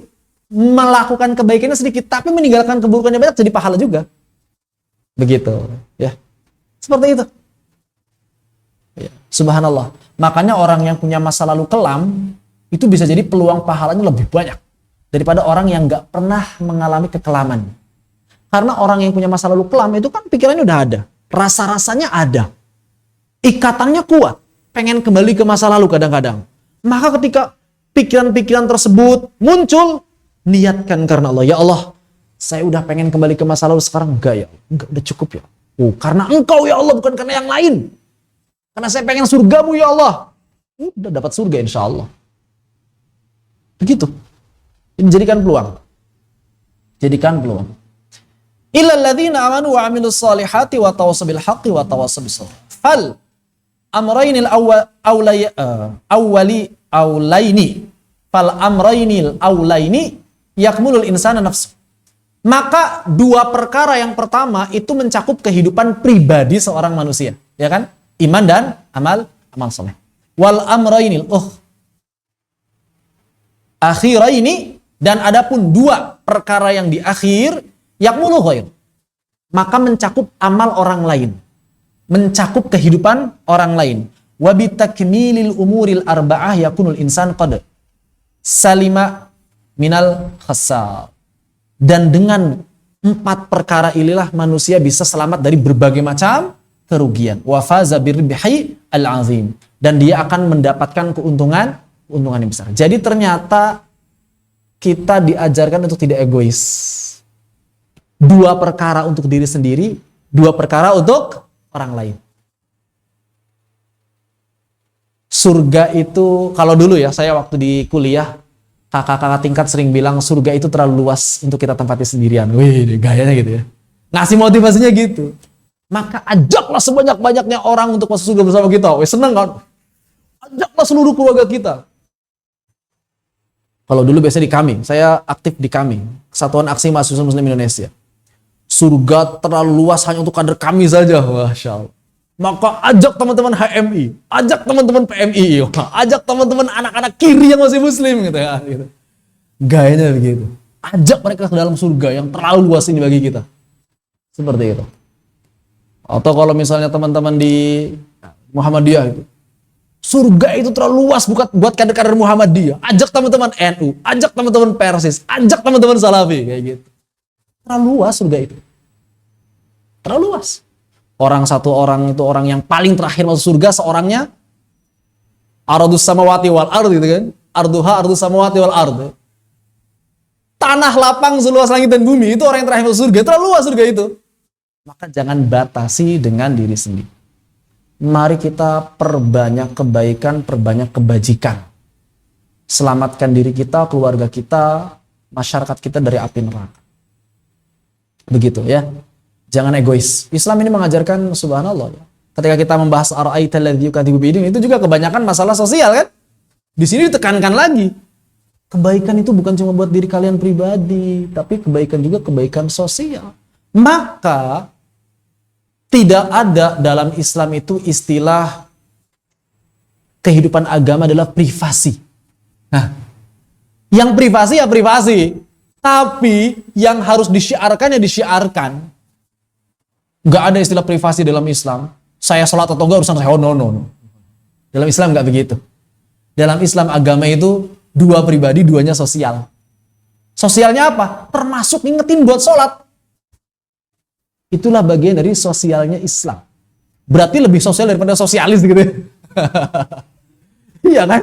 melakukan kebaikannya sedikit, tapi meninggalkan keburukannya banyak jadi pahala juga. Begitu, ya. Seperti itu. Ya, subhanallah. Makanya orang yang punya masa lalu kelam itu bisa jadi peluang pahalanya lebih banyak daripada orang yang nggak pernah mengalami kekelaman. Karena orang yang punya masa lalu kelam itu kan pikirannya udah ada, rasa-rasanya ada, ikatannya kuat, pengen kembali ke masa lalu kadang-kadang. Maka ketika pikiran-pikiran tersebut muncul, niatkan karena Allah. Ya Allah, saya udah pengen kembali ke masa lalu, sekarang enggak ya, enggak, udah cukup ya. Karena engkau ya Allah, bukan karena yang lain. Karena saya pengen surgamu ya Allah. Udah dapat surga insya Allah. Begitu. Jadikan peluang. Jadikan peluang. Illal ladzina amanu wa 'amilus solihati wa tawassaw bil haqqi wa tawassaw bis sabr. Fal amraynil awlaini fal amraynil awlaini yakmulul insana nafsu. Maka dua perkara yang pertama itu mencakup kehidupan pribadi seorang manusia, ya kan? Iman dan amal saleh. Wal amraynil akhiraini, dan adapun dua perkara yang di akhir yakmulu ghair, maka mencakup amal orang lain, mencakup kehidupan orang lain. Wa bitakmilil umuril arba'ah yakunul insan qad salima minal khasar. Dan dengan 4 perkara inilah manusia bisa selamat dari berbagai macam kerugian. Wa faza birbihi al-azim, dan dia akan mendapatkan keuntungan yang besar. Jadi ternyata kita diajarkan untuk tidak egois. 2 perkara untuk diri sendiri, 2 perkara untuk orang lain. Surga itu, kalau dulu ya, saya waktu di kuliah, kakak-kakak tingkat sering bilang surga itu terlalu luas untuk kita tempati sendirian. Wih, gayanya gitu ya. Ngasih motivasinya gitu. Maka ajaklah sebanyak-banyaknya orang untuk masuk surga bersama kita. Wih, seneng kan? Ajaklah seluruh keluarga kita. Kalau dulu biasanya di KAMI, saya aktif di KAMI, Kesatuan Aksi Mahasiswa Muslim Indonesia. Surga terlalu luas hanya untuk kader kami saja. Masya Allah. Maka ajak teman-teman HMI, ajak teman-teman PMI, ajak teman-teman anak-anak kiri yang masih muslim gitu ya. Gitu. Gayanya begitu. Ajak mereka ke dalam surga yang terlalu luas ini bagi kita. Seperti itu. Atau kalau misalnya teman-teman di Muhammadiyah itu, surga itu terlalu luas buat kader-kader Muhammadiyah. Ajak teman-teman NU, ajak teman-teman Persis, ajak teman-teman Salafi kayak gitu. Terlalu luas surga itu. Terlalu luas. Satu orang itu orang yang paling terakhir masuk surga, seorangnya ardus samawati wal ard gitu kan. Arduha ardus samawati wal ard. Tanah lapang seluas langit dan bumi, itu orang yang terakhir masuk surga. Terlalu luas surga itu. Maka jangan batasi dengan diri sendiri. mari kita perbanyak kebaikan, perbanyak kebajikan. Selamatkan diri kita, keluarga kita, masyarakat kita dari api neraka. Begitu ya. Jangan egois. Islam ini mengajarkan, subhanallah, ketika kita membahas ara'aita alladzi yukadzibu bidin, itu juga kebanyakan masalah sosial kan? Di sini ditekankan lagi. Kebaikan itu bukan cuma buat diri kalian pribadi, tapi kebaikan juga kebaikan sosial. Maka tidak ada dalam Islam itu istilah kehidupan agama adalah privasi. Nah, yang privasi ya privasi, tapi yang harus disiarkan ya disiarkan. Gak ada istilah privasi dalam Islam. Saya sholat atau enggak urusan saya, oh no. Dalam Islam gak begitu. Dalam Islam agama itu dua pribadi, duanya sosial. Sosialnya apa? Termasuk ngingetin buat sholat. Itulah bagian dari sosialnya Islam. Berarti lebih sosial daripada sosialis gitu ya. Iya kan?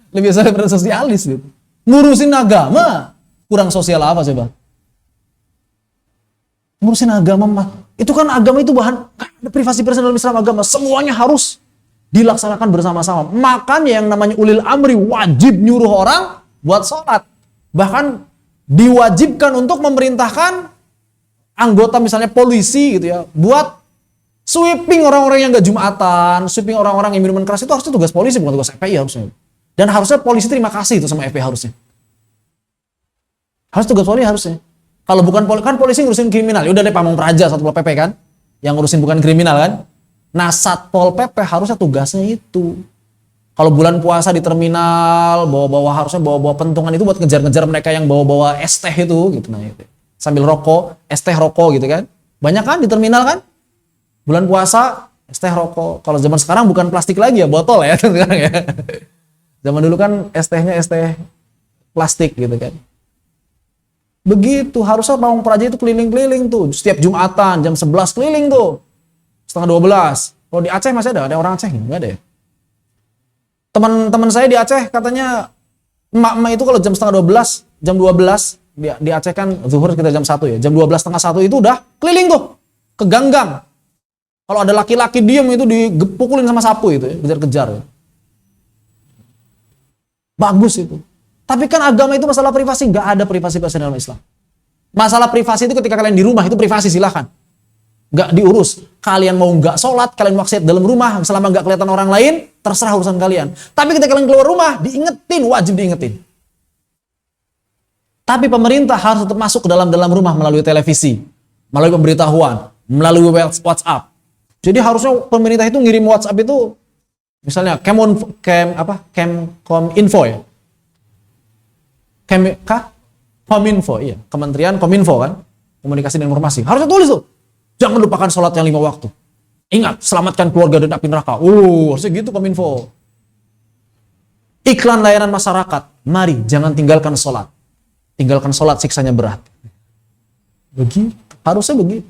Lebih sosial daripada sosialis gitu. Ngurusin agama, kurang sosial apa coba? Ngurusin agama mah. Itu kan agama itu bahan, ada privasi personal dalam Islam agama. Semuanya harus dilaksanakan bersama-sama. Makanya yang namanya ulil amri wajib nyuruh orang buat sholat. Bahkan diwajibkan untuk memerintahkan anggota misalnya polisi gitu ya, buat sweeping orang-orang yang gak jumatan, sweeping orang-orang yang minuman keras, itu harusnya tugas polisi bukan tugas FPI harusnya. Dan harusnya polisi terima kasih itu sama FPI harusnya. Harus tugas polisi harusnya. Kalau bukan polisi, kan polisi ngurusin kriminal. Ya udah deh Pamong Praja Satpol PP kan, yang ngurusin bukan kriminal kan. Nah, Satpol PP harusnya tugasnya itu. Kalau bulan puasa di terminal, harusnya bawa-bawa pentungan itu buat ngejar-ngejar mereka yang bawa-bawa es teh itu gitu. Nah, itu. Sambil rokok, es teh rokok gitu kan. Banyak kan di terminal kan? Bulan puasa, es teh rokok. Kalau zaman sekarang bukan plastik lagi ya, botol ya sekarang ya. Zaman dulu kan es tehnya es teh plastik gitu kan. Begitu, harusnya Pamong Praja itu keliling-keliling tuh. Setiap Jumatan jam 11 keliling tuh. Setengah 12. Kalau di Aceh masih ada orang Aceh? Enggak ada ya? Teman-teman saya di Aceh katanya emak-emak itu kalau jam setengah 12, jam 12 di Aceh kan zuhur kita jam 1 ya. Jam 12:30 itu udah keliling tuh ke gang-gang. Kalau ada laki-laki diem itu dipukulin sama sapu itu ya, kejar-kejar ya. Bagus itu. Tapi kan agama itu masalah privasi, nggak ada privasi dalam Islam. Masalah privasi itu ketika kalian di rumah itu privasi silahkan. Nggak diurus. Kalian mau nggak sholat, kalian maksiat dalam rumah, selama nggak kelihatan orang lain, terserah urusan kalian. Tapi ketika kalian keluar rumah, diingetin, wajib diingetin. Tapi pemerintah harus tetap masuk ke dalam rumah melalui televisi, melalui pemberitahuan, melalui WhatsApp. Jadi harusnya pemerintah itu ngirim WhatsApp itu, misalnya Kominfo ya. Kominfo, iya. Kementerian Kominfo kan, komunikasi dan informasi. Harusnya tulis tuh, jangan lupakan sholat yang 5 waktu. Ingat, selamatkan keluarga dari api neraka. Harusnya gitu Kominfo. Iklan layanan masyarakat, mari jangan tinggalkan sholat. Tinggalkan sholat, siksanya berat. Begitu, harusnya begitu.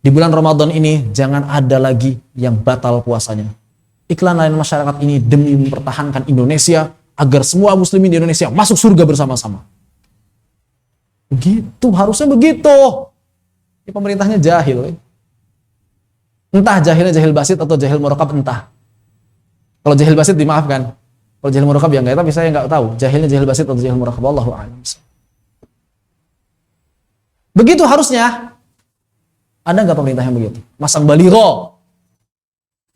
Di bulan Ramadan ini, jangan ada lagi yang batal puasanya. Iklan layanan masyarakat ini demi mempertahankan Indonesia, agar semua muslimin di Indonesia masuk surga bersama-sama. Begitu, harusnya begitu. Ini pemerintahnya jahil. Entah jahilnya jahil basit atau jahil murakab, entah. Kalau jahil basit dimaafkan. Kalau jahil murakab ya enggak, tapi saya enggak tahu. Jahilnya jahil basit atau jahil murakab, Allahu a'lam. Begitu harusnya. Ada enggak pemerintah yang begitu? Masang baliho.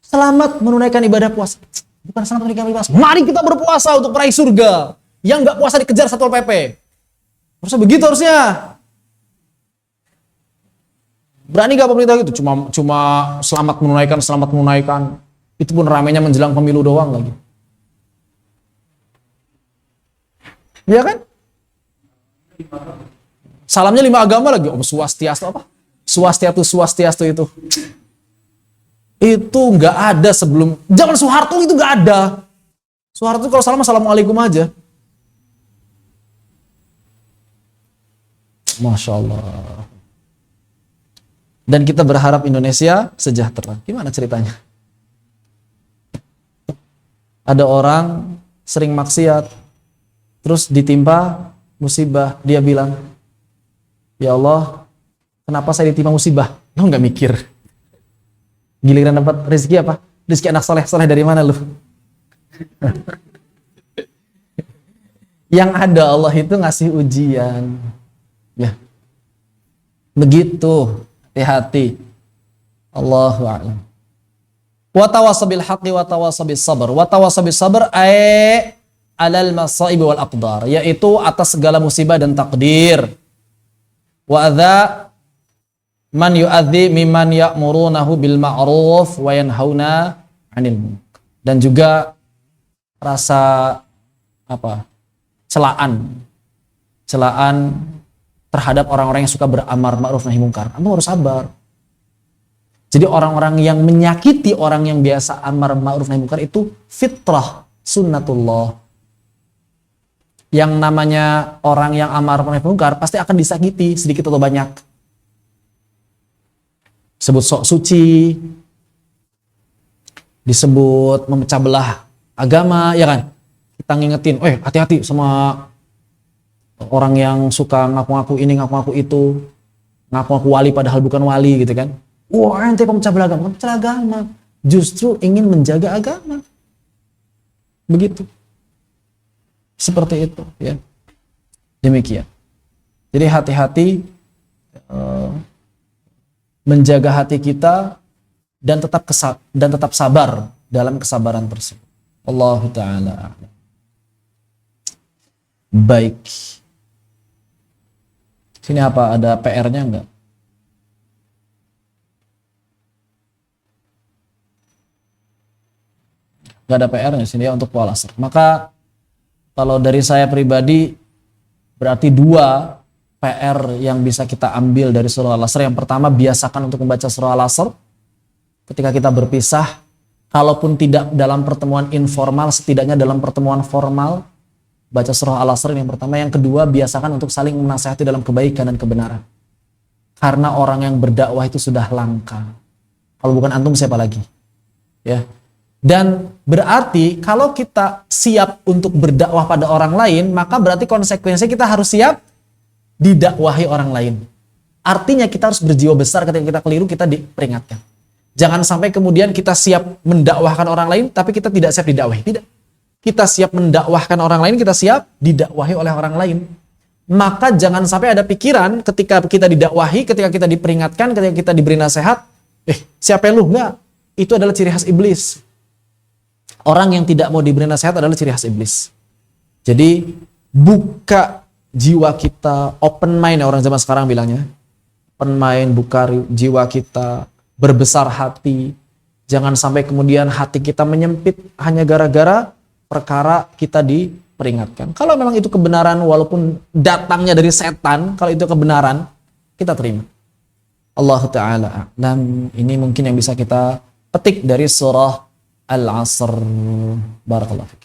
Selamat menunaikan ibadah puasa. Bukan selamat menunaikan ibadah puasa. Mari kita berpuasa untuk meraih surga. Yang enggak puasa dikejar Satpol PP. Harusnya begitu harusnya. Berani gak pemerintah gitu? Cuma selamat menunaikan. Itu pun ramainya menjelang pemilu doang lagi. Iya kan? Salamnya 5 agama lagi. Swastiastu apa? Swastiastu itu. Itu nggak ada sebelum zaman Soeharto, itu nggak ada. Soeharto kalau salam assalamualaikum aja. Masya Allah. Dan kita berharap Indonesia sejahtera. Gimana ceritanya? Ada orang sering maksiat, terus ditimpa musibah. Dia bilang, ya Allah, kenapa saya ditimpa musibah? Lo nggak mikir. Giliran dapat rezeki apa? Rizki anak soleh dari mana lu? Yang ada Allah itu ngasih ujian. Ya. Begitu. Hati-hati. Allahu a'lam. Wa tawasabil haqqi wa tawasabis sabr. Wa tawasabis sabr ay alal masaib wal aqdar, yaitu atas segala musibah dan takdir. Wa adza man yu'adzi mimman ya'murunahu bil ma'ruf wa yanhauna 'anil munkar. Dan juga rasa celaan terhadap orang-orang yang suka beramar ma'ruf nahi munkar. Kamu harus sabar. Jadi orang-orang yang menyakiti orang yang biasa amar ma'ruf nahi munkar itu fitrah, sunnatullah. Yang namanya orang yang amar nahi munkar pasti akan disakiti sedikit atau banyak. Disebut sok suci, disebut memecah belah agama, ya kan? Kita ngingetin, hati-hati sama orang yang suka ngaku-ngaku ini, ngaku-ngaku itu, ngaku-ngaku wali padahal bukan wali gitu kan. Wah, ente pemecah belah agama. Pemecah agama justru ingin menjaga agama. Begitu. Seperti itu, ya. Demikian. Jadi hati-hati menjaga hati kita dan tetap sabar dalam kesabaran tersebut. Allahu taala a'lam. Baik. Sini apa ada PR-nya enggak? Enggak ada PR-nya sini ya untuk pola asar. Maka kalau dari saya pribadi berarti 2 PR yang bisa kita ambil dari surah Al-Asr. Yang pertama, biasakan untuk membaca surah Al-Asr ketika kita berpisah, kalaupun tidak dalam pertemuan informal, setidaknya dalam pertemuan formal, baca surah Al-Asr yang pertama. Yang kedua, biasakan untuk saling menasihati dalam kebaikan dan kebenaran. Karena orang yang berdakwah itu sudah langka. Kalau bukan antum siapa lagi? Ya. Dan berarti kalau kita siap untuk berdakwah pada orang lain, maka berarti konsekuensinya kita harus siap didakwahi orang lain. Artinya kita harus berjiwa besar ketika kita keliru, kita diperingatkan. Jangan sampai kemudian kita siap mendakwahkan orang lain, tapi kita tidak siap didakwahi. Tidak. Kita siap mendakwahkan orang lain, kita siap didakwahi oleh orang lain. Maka jangan sampai ada pikiran ketika kita didakwahi, ketika kita diperingatkan, ketika kita diberi nasihat, siapa lu? Enggak. Itu adalah ciri khas iblis. Orang yang tidak mau diberi nasihat adalah ciri khas iblis. Jadi buka jiwa kita, open mind, orang zaman sekarang bilangnya. Open mind, buka jiwa kita, berbesar hati. Jangan sampai kemudian hati kita menyempit hanya gara-gara perkara kita diperingatkan. Kalau memang itu kebenaran, walaupun datangnya dari setan, kalau itu kebenaran, kita terima. Allah Ta'ala a'lam. Ini mungkin yang bisa kita petik dari surah Al-Asr. Barakallahu fiik.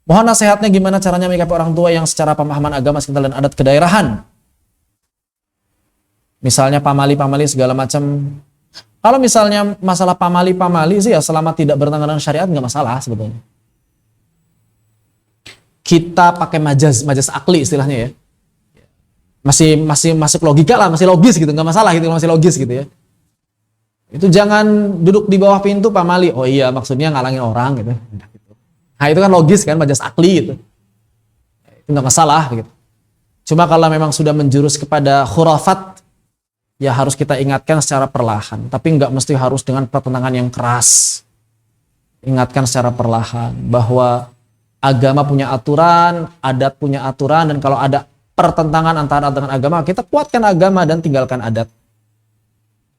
Mohon nasihatnya gimana caranya menyikapi orang tua yang secara pemahaman agama sekitar dan adat kedaerahan. Misalnya pamali-pamali segala macam. Kalau misalnya masalah pamali-pamali sih ya selama tidak bertentangan dengan syariat nggak masalah sebetulnya. Kita pakai majaz akli istilahnya ya. Masih masuk logika lah, masih logis gitu, nggak masalah gitu, masih logis gitu ya. Itu jangan duduk di bawah pintu pamali. Oh iya, maksudnya ngalangin orang gitu. Nah itu kan logis kan, majaz akli gitu. Itu nggak masalah gitu. Cuma kalau memang sudah menjurus kepada khurafat, ya harus kita ingatkan secara perlahan. Tapi nggak mesti harus dengan pertentangan yang keras. Ingatkan secara perlahan bahwa agama punya aturan, adat punya aturan, dan kalau ada pertentangan antara adat dengan agama, kita kuatkan agama dan tinggalkan adat.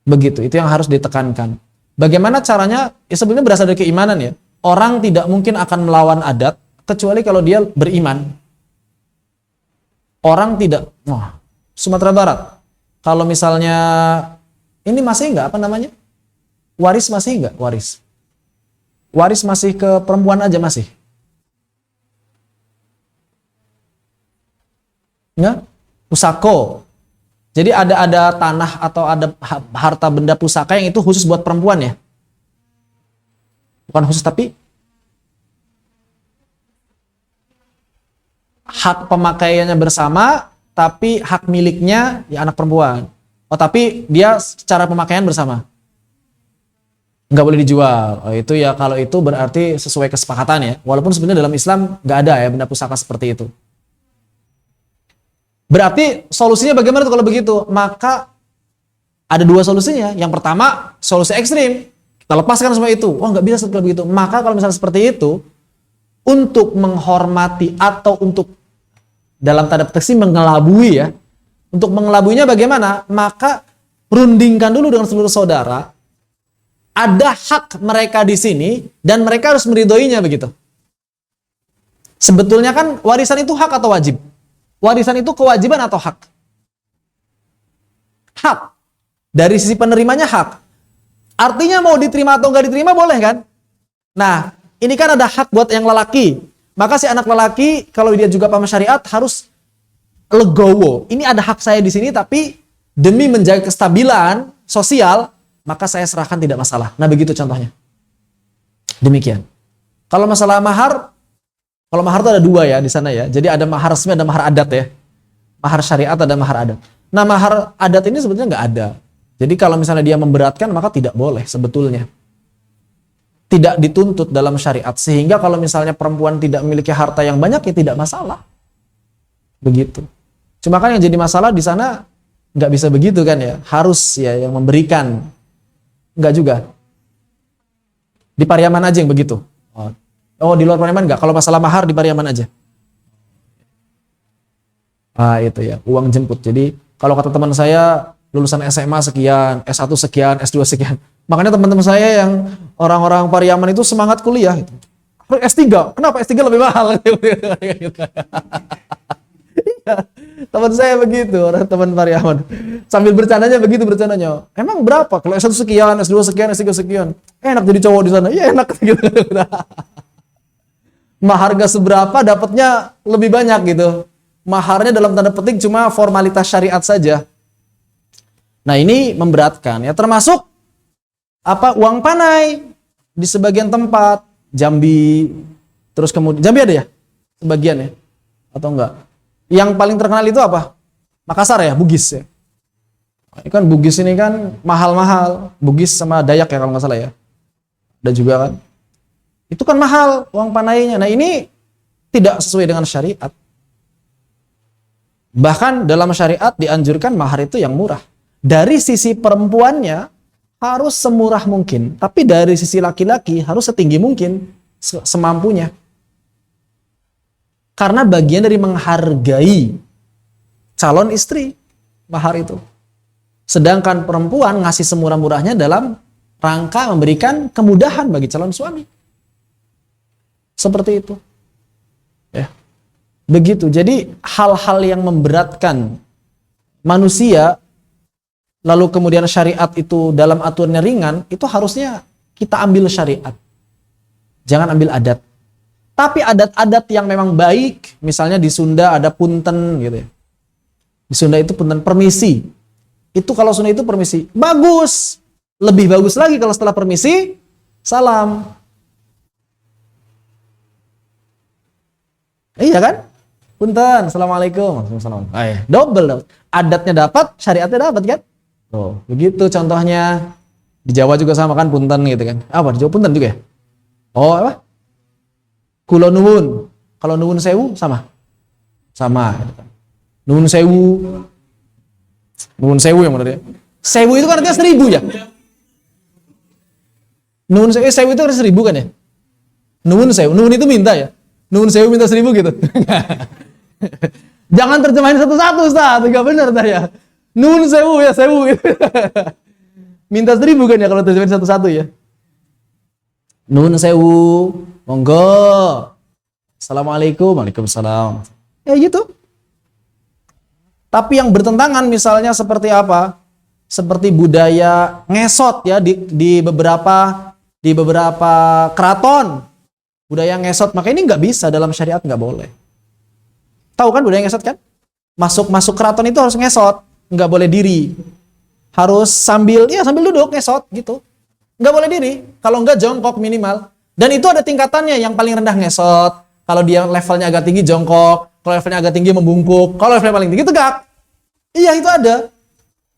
Begitu, itu yang harus ditekankan. Bagaimana caranya? Ya sebenarnya berasal dari keimanan ya. Orang tidak mungkin akan melawan adat kecuali kalau dia beriman. Orang tidak, Sumatera Barat. Kalau misalnya ini masih enggak waris masih enggak? Waris masih ke perempuan aja masih. Ya, pusako. Jadi ada tanah atau ada harta benda pusaka yang itu khusus buat perempuan ya. Bukan khusus tapi hak pemakaiannya bersama, tapi hak miliknya ya anak perempuan. Oh tapi dia secara pemakaian bersama. nggak boleh dijual. Oh, itu ya kalau itu berarti sesuai kesepakatan ya. Walaupun sebenarnya dalam Islam nggak ada ya benda pusaka seperti itu. Berarti solusinya bagaimana tuh kalau begitu? Maka ada dua solusinya. Yang pertama, solusi ekstrim. Kita lepaskan semua itu. Oh nggak bisa kalau begitu. Maka kalau misalnya seperti itu, untuk menghormati atau untuk dalam tanda petik mengelabui ya. Untuk mengelabuinya bagaimana? Maka rundingkan dulu dengan seluruh saudara. Ada hak mereka di sini dan mereka harus meridhoinya begitu. Sebetulnya kan warisan itu hak atau wajib? Warisan itu kewajiban atau hak? Hak. Dari sisi penerimanya hak. Artinya mau diterima atau nggak diterima boleh kan? Nah, ini kan ada hak buat yang lelaki. Maka si anak lelaki kalau dia juga paham syariat harus legowo. Ini ada hak saya di sini tapi demi menjaga kestabilan sosial, maka saya serahkan tidak masalah. Nah, begitu contohnya. Demikian. Kalau masalah mahar, kalau mahar itu ada dua ya di sana ya. Jadi ada mahar resmi, ada mahar adat ya. Mahar syariat, ada mahar adat. Nah, mahar adat ini sebetulnya nggak ada. Jadi kalau misalnya dia memberatkan, maka tidak boleh sebetulnya. Tidak dituntut dalam syariat. Sehingga kalau misalnya perempuan tidak memiliki harta yang banyak, ya tidak masalah. Begitu. Cuma kan yang jadi masalah di sana, nggak bisa begitu kan ya. Harus ya yang memberikan. Nggak juga. Di Pariaman aja yang begitu. Oh, di luar Pariaman enggak? Kalau masalah mahar di Pariaman aja. Ah, itu ya, uang jemput. Jadi, kalau kata teman saya, lulusan SMA sekian, S1 sekian, S2 sekian. Makanya teman-teman saya yang orang-orang Pariaman itu semangat kuliah. Gitu. S3, kenapa S3 lebih mahal? Teman saya begitu, orang teman Pariaman. Sambil bercandanya begitu bercandanya. Emang berapa? Kalau S1 sekian, S2 sekian, S3 sekian. Enak jadi cowok di sana. Ya enak gitu. Mahar gak seberapa, dapatnya lebih banyak gitu. Maharnya dalam tanda petik cuma formalitas syariat saja. Nah, ini memberatkan ya, termasuk apa uang panai di sebagian tempat, Jambi, terus kemudian Jambi ada ya? Sebagian ya? Atau enggak? Yang paling terkenal itu apa? Makassar ya, Bugis ya. Ini kan Bugis ini kan mahal-mahal. Bugis sama Dayak ya kalau nggak salah ya. Ada juga kan. Itu kan mahal uang panainya. Nah, ini tidak sesuai dengan syariat. Bahkan dalam syariat dianjurkan mahar itu yang murah. Dari sisi perempuannya harus semurah mungkin. Tapi dari sisi laki-laki harus setinggi mungkin. Semampunya. Karena bagian dari menghargai calon istri. Mahar itu. Sedangkan perempuan ngasih semurah-murahnya dalam rangka memberikan kemudahan bagi calon suami. Seperti itu. Ya. Begitu. Jadi hal-hal yang memberatkan manusia lalu kemudian syariat itu dalam aturannya ringan, itu harusnya kita ambil syariat. Jangan ambil adat. Tapi adat-adat yang memang baik, misalnya di Sunda ada punten gitu ya. Di Sunda itu punten permisi. Itu kalau Sunda itu permisi. Bagus. Lebih bagus lagi kalau setelah permisi, salam. Iya kan? Punten, assalamualaikum. Double. Adatnya dapat, syariatnya dapat kan? Tuh, begitu contohnya. Di Jawa juga sama kan, punten gitu kan. Apa? Di Jawa punten juga ya? Oh, apa? Kulo nuwun. Kalau nuwun sewu sama? Sama. Gitu kan. Nuwun sewu. Nuwun sewu yang benar ya. Sewu itu kan artinya 1000 ya? Nuwun sewu, sewu itu kan 1000 kan ya? Nuwun sewu. Nuwun itu minta ya? Nuwun sewu minta 1000 gitu. Jangan terjemahin satu-satu, Ustaz. Enggak benar tadi ya. Nuwun sewu ya, sewu gitu. Minta 1000 kan ya kalau terjemahin satu-satu ya. Nuwun sewu, monggo. Assalamualaikum, waalaikumsalam. Ya gitu. Tapi yang bertentangan misalnya seperti apa? Seperti budaya ngesot ya di beberapa keraton. Budaya ngesot, maka ini nggak bisa dalam syariat, nggak boleh. Tahu kan budaya ngesot kan? Masuk keraton itu harus ngesot, nggak boleh diri. Harus sambil duduk ngesot gitu. Nggak boleh diri, kalau nggak jongkok minimal. Dan itu ada tingkatannya, yang paling rendah ngesot. Kalau dia levelnya agak tinggi jongkok, kalau levelnya agak tinggi membungkuk, kalau levelnya paling tinggi tegak. Iya itu ada.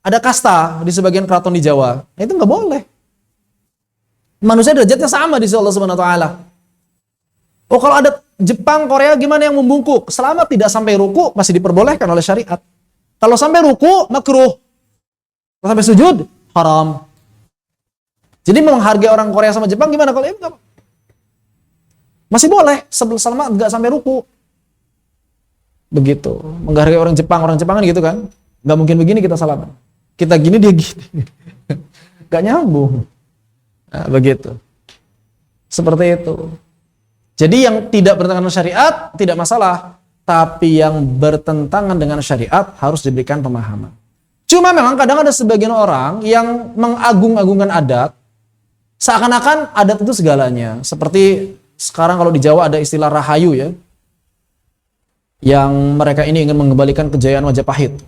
Ada kasta di sebagian keraton di Jawa. Nah, itu nggak boleh. Manusia derajatnya sama di sisi Allah Subhanahu wa taala. Oh, kalau ada Jepang, Korea gimana yang membungkuk? Selama tidak sampai ruku masih diperbolehkan oleh syariat. Kalau sampai ruku makruh. Kalau sampai sujud haram. Jadi menghargai orang Korea sama Jepang gimana kalau enggak? Masih boleh selama enggak sampai ruku. Begitu. Menghargai orang Jepang kan gitu kan? Enggak mungkin begini kita salaman. Kita gini dia gini. Enggak nyambung. Nah, begitu. Seperti itu. Jadi yang tidak bertentangan dengan syariat tidak masalah, tapi yang bertentangan dengan syariat harus diberikan pemahaman. Cuma memang kadang ada sebagian orang yang mengagung-agungkan adat, seakan-akan adat itu segalanya. Seperti sekarang kalau di Jawa ada istilah rahayu ya, yang mereka ini ingin mengembalikan kejayaan Majapahit.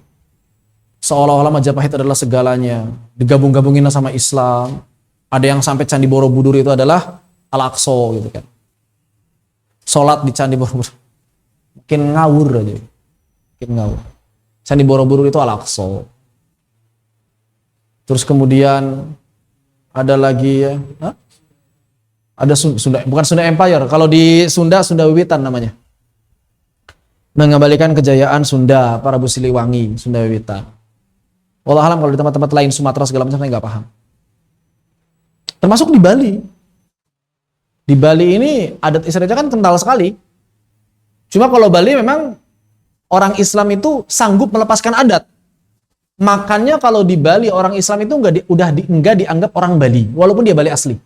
Seolah-olah Majapahit adalah segalanya, digabung-gabungin sama Islam. Ada yang sampai Candi Borobudur itu adalah Al-Aqsa gitu kan. Sholat di Candi Borobudur. Makin ngawur aja. Makin ngawur. Candi Borobudur itu Al-Aqsa. Terus kemudian ada lagi ya. Ada Sunda, bukan Sunda Empire. Kalau di Sunda, Sunda Wiwitan namanya. Mengembalikan kejayaan Sunda, Prabu Siliwangi, Sunda Wiwitan. Wallahualam kalau di tempat-tempat lain Sumatera segala macam saya nggak paham. Termasuk di Bali. Di Bali ini adat istiadatnya kan kental sekali. Cuma kalau Bali memang orang Islam itu sanggup melepaskan adat. Makanya kalau di Bali orang Islam itu nggak dianggap orang Bali, walaupun dia Bali asli.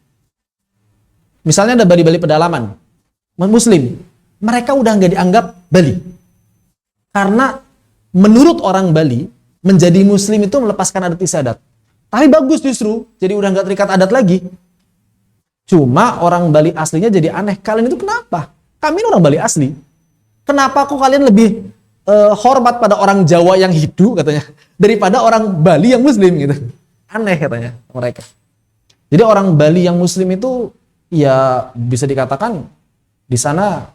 Misalnya ada Bali-Bali pedalaman, Muslim, mereka udah nggak dianggap Bali. Karena menurut orang Bali, menjadi Muslim itu melepaskan adat istiadat. Tapi bagus justru, jadi udah nggak terikat adat lagi. Cuma orang Bali aslinya jadi aneh. Kalian itu kenapa? Kami ini orang Bali asli. Kenapa kok kalian lebih hormat pada orang Jawa yang Hindu katanya daripada orang Bali yang Muslim gitu? Aneh katanya mereka. Jadi orang Bali yang Muslim itu ya bisa dikatakan di sana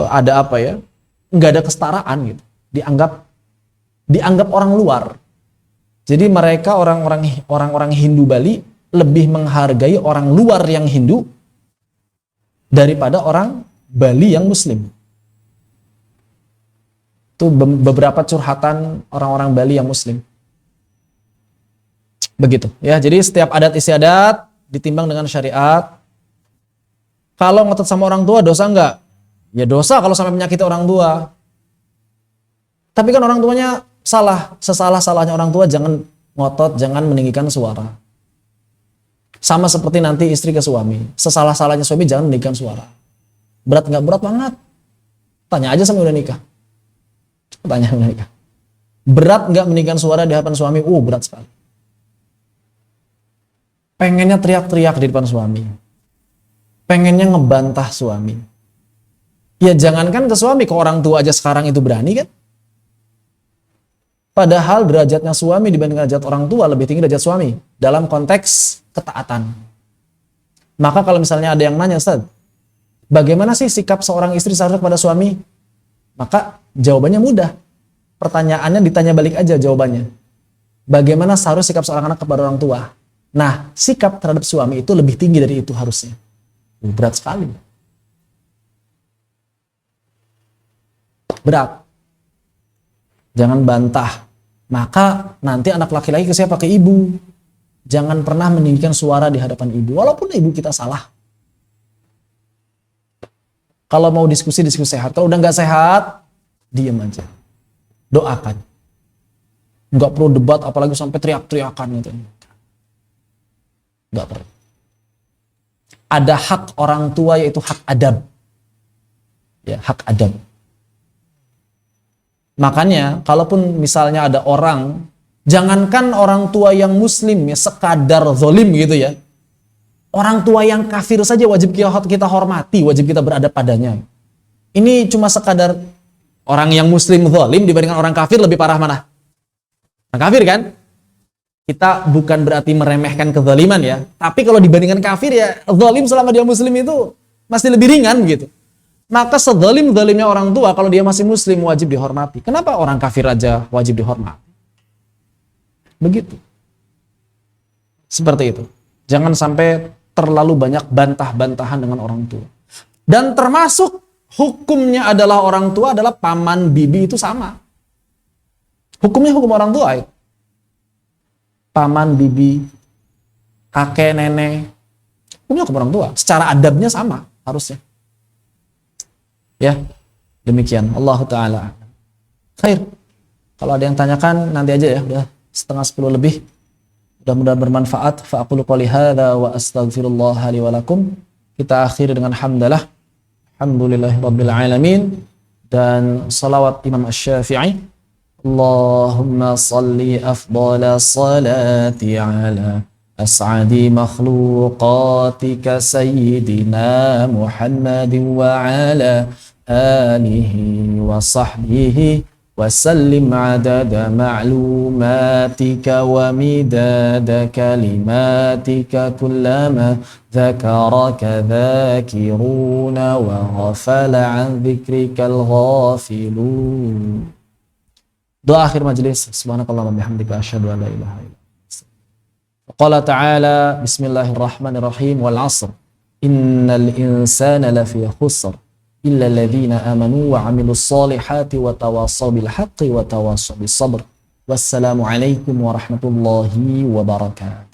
ada apa ya? Nggak ada kesetaraan gitu. Dianggap orang luar. Jadi mereka orang-orang Hindu Bali lebih menghargai orang luar yang Hindu daripada orang Bali yang Muslim. Itu beberapa curhatan orang-orang Bali yang Muslim. Begitu ya. Jadi setiap adat istiadat ditimbang dengan syariat. Kalau ngotot sama orang tua dosa enggak? Ya dosa kalau sampai menyakiti orang tua. Tapi kan orang tuanya salah, sesalah-salahnya orang tua jangan ngotot, jangan meninggikan suara. Sama seperti nanti istri ke suami, sesalah-salahnya suami jangan meninggikan suara. Berat nggak? Berat banget. Tanya aja sama udah nikah. Tanya udah nikah. Berat nggak meninggikan suara di hadapan suami? Berat sekali. Pengennya teriak-teriak di depan suami. Pengennya ngebantah suami. Ya jangankan ke suami, ke orang tua aja sekarang itu berani kan? Padahal derajatnya suami dibanding derajat orang tua lebih tinggi derajat suami dalam konteks ketaatan. Maka kalau misalnya ada yang nanya, Ustaz, bagaimana sih sikap seorang istri seharusnya kepada suami? Maka jawabannya mudah. Pertanyaannya ditanya balik aja jawabannya. Bagaimana seharusnya sikap seorang anak kepada orang tua? Nah, sikap terhadap suami itu lebih tinggi dari itu harusnya. Berat sekali. Berat. Jangan bantah. Maka nanti anak laki-laki ke siapa? Ke ibu. Jangan pernah meninggikan suara di hadapan ibu. Walaupun ibu kita salah. Kalau mau diskusi sehat. Kalau udah nggak sehat, diam aja. Doakan. Nggak perlu debat, apalagi sampai teriak-teriakan gitu. Nggak perlu. Ada hak orang tua yaitu hak adab. Ya, hak adab. Makanya, kalaupun misalnya ada orang, jangankan orang tua yang muslim ya, sekadar zalim gitu ya. Orang tua yang kafir saja wajib kita hormati, wajib kita beradab padanya. Ini cuma sekadar orang yang muslim zalim dibandingkan orang kafir lebih parah mana? Orang kafir kan? Kita bukan berarti meremehkan kezaliman ya. Tapi kalau dibandingkan kafir ya, zalim selama dia muslim itu masih lebih ringan gitu. Maka sezalim-zalimnya orang tua kalau dia masih muslim wajib dihormati. Kenapa orang kafir aja wajib dihormati? Begitu. Seperti itu. Jangan sampai terlalu banyak bantah-bantahan dengan orang tua. Dan termasuk hukumnya adalah orang tua adalah paman bibi itu sama. Hukumnya hukum orang tua ya. Paman bibi, kakek nenek, hukumnya hukum orang tua. Secara adabnya sama harusnya. Ya, demikian. Allahu ta'ala. Khair. Kalau ada yang tanyakan nanti aja ya, udah 9:30 lebih. Mudah-mudahan bermanfaat. Fa aqulu qouli hadza wa astaghfirullah li wa lakum. Kita akhiri dengan hamdalah. Alhamdulillahirabbil alamin dan salawat Imam Asy-Syafi'i. Allahumma salli afdhala salati ala as'adi makhluqatika sayyidina Muhammadin wa ala alihi wa sahbihi wa sallim adada ma'lumatika wa midada kalimatika kullama dhakaraka dhakiruna wa ghafala an dhikrikal ghafilun. Doa akhir majelis. Subhanakallahumma bihamdika asyhadu an la ilaha illa anta. Qala ta'ala bismillahirrahmanirrahim wal 'asr innal insana lafi khusr illa alladhina amanu wa 'amilus solihati wa tawassaw bil haqqi wa tawassaw bis sabr. Wassalamu alaikum warahmatullahi wabarakatuh.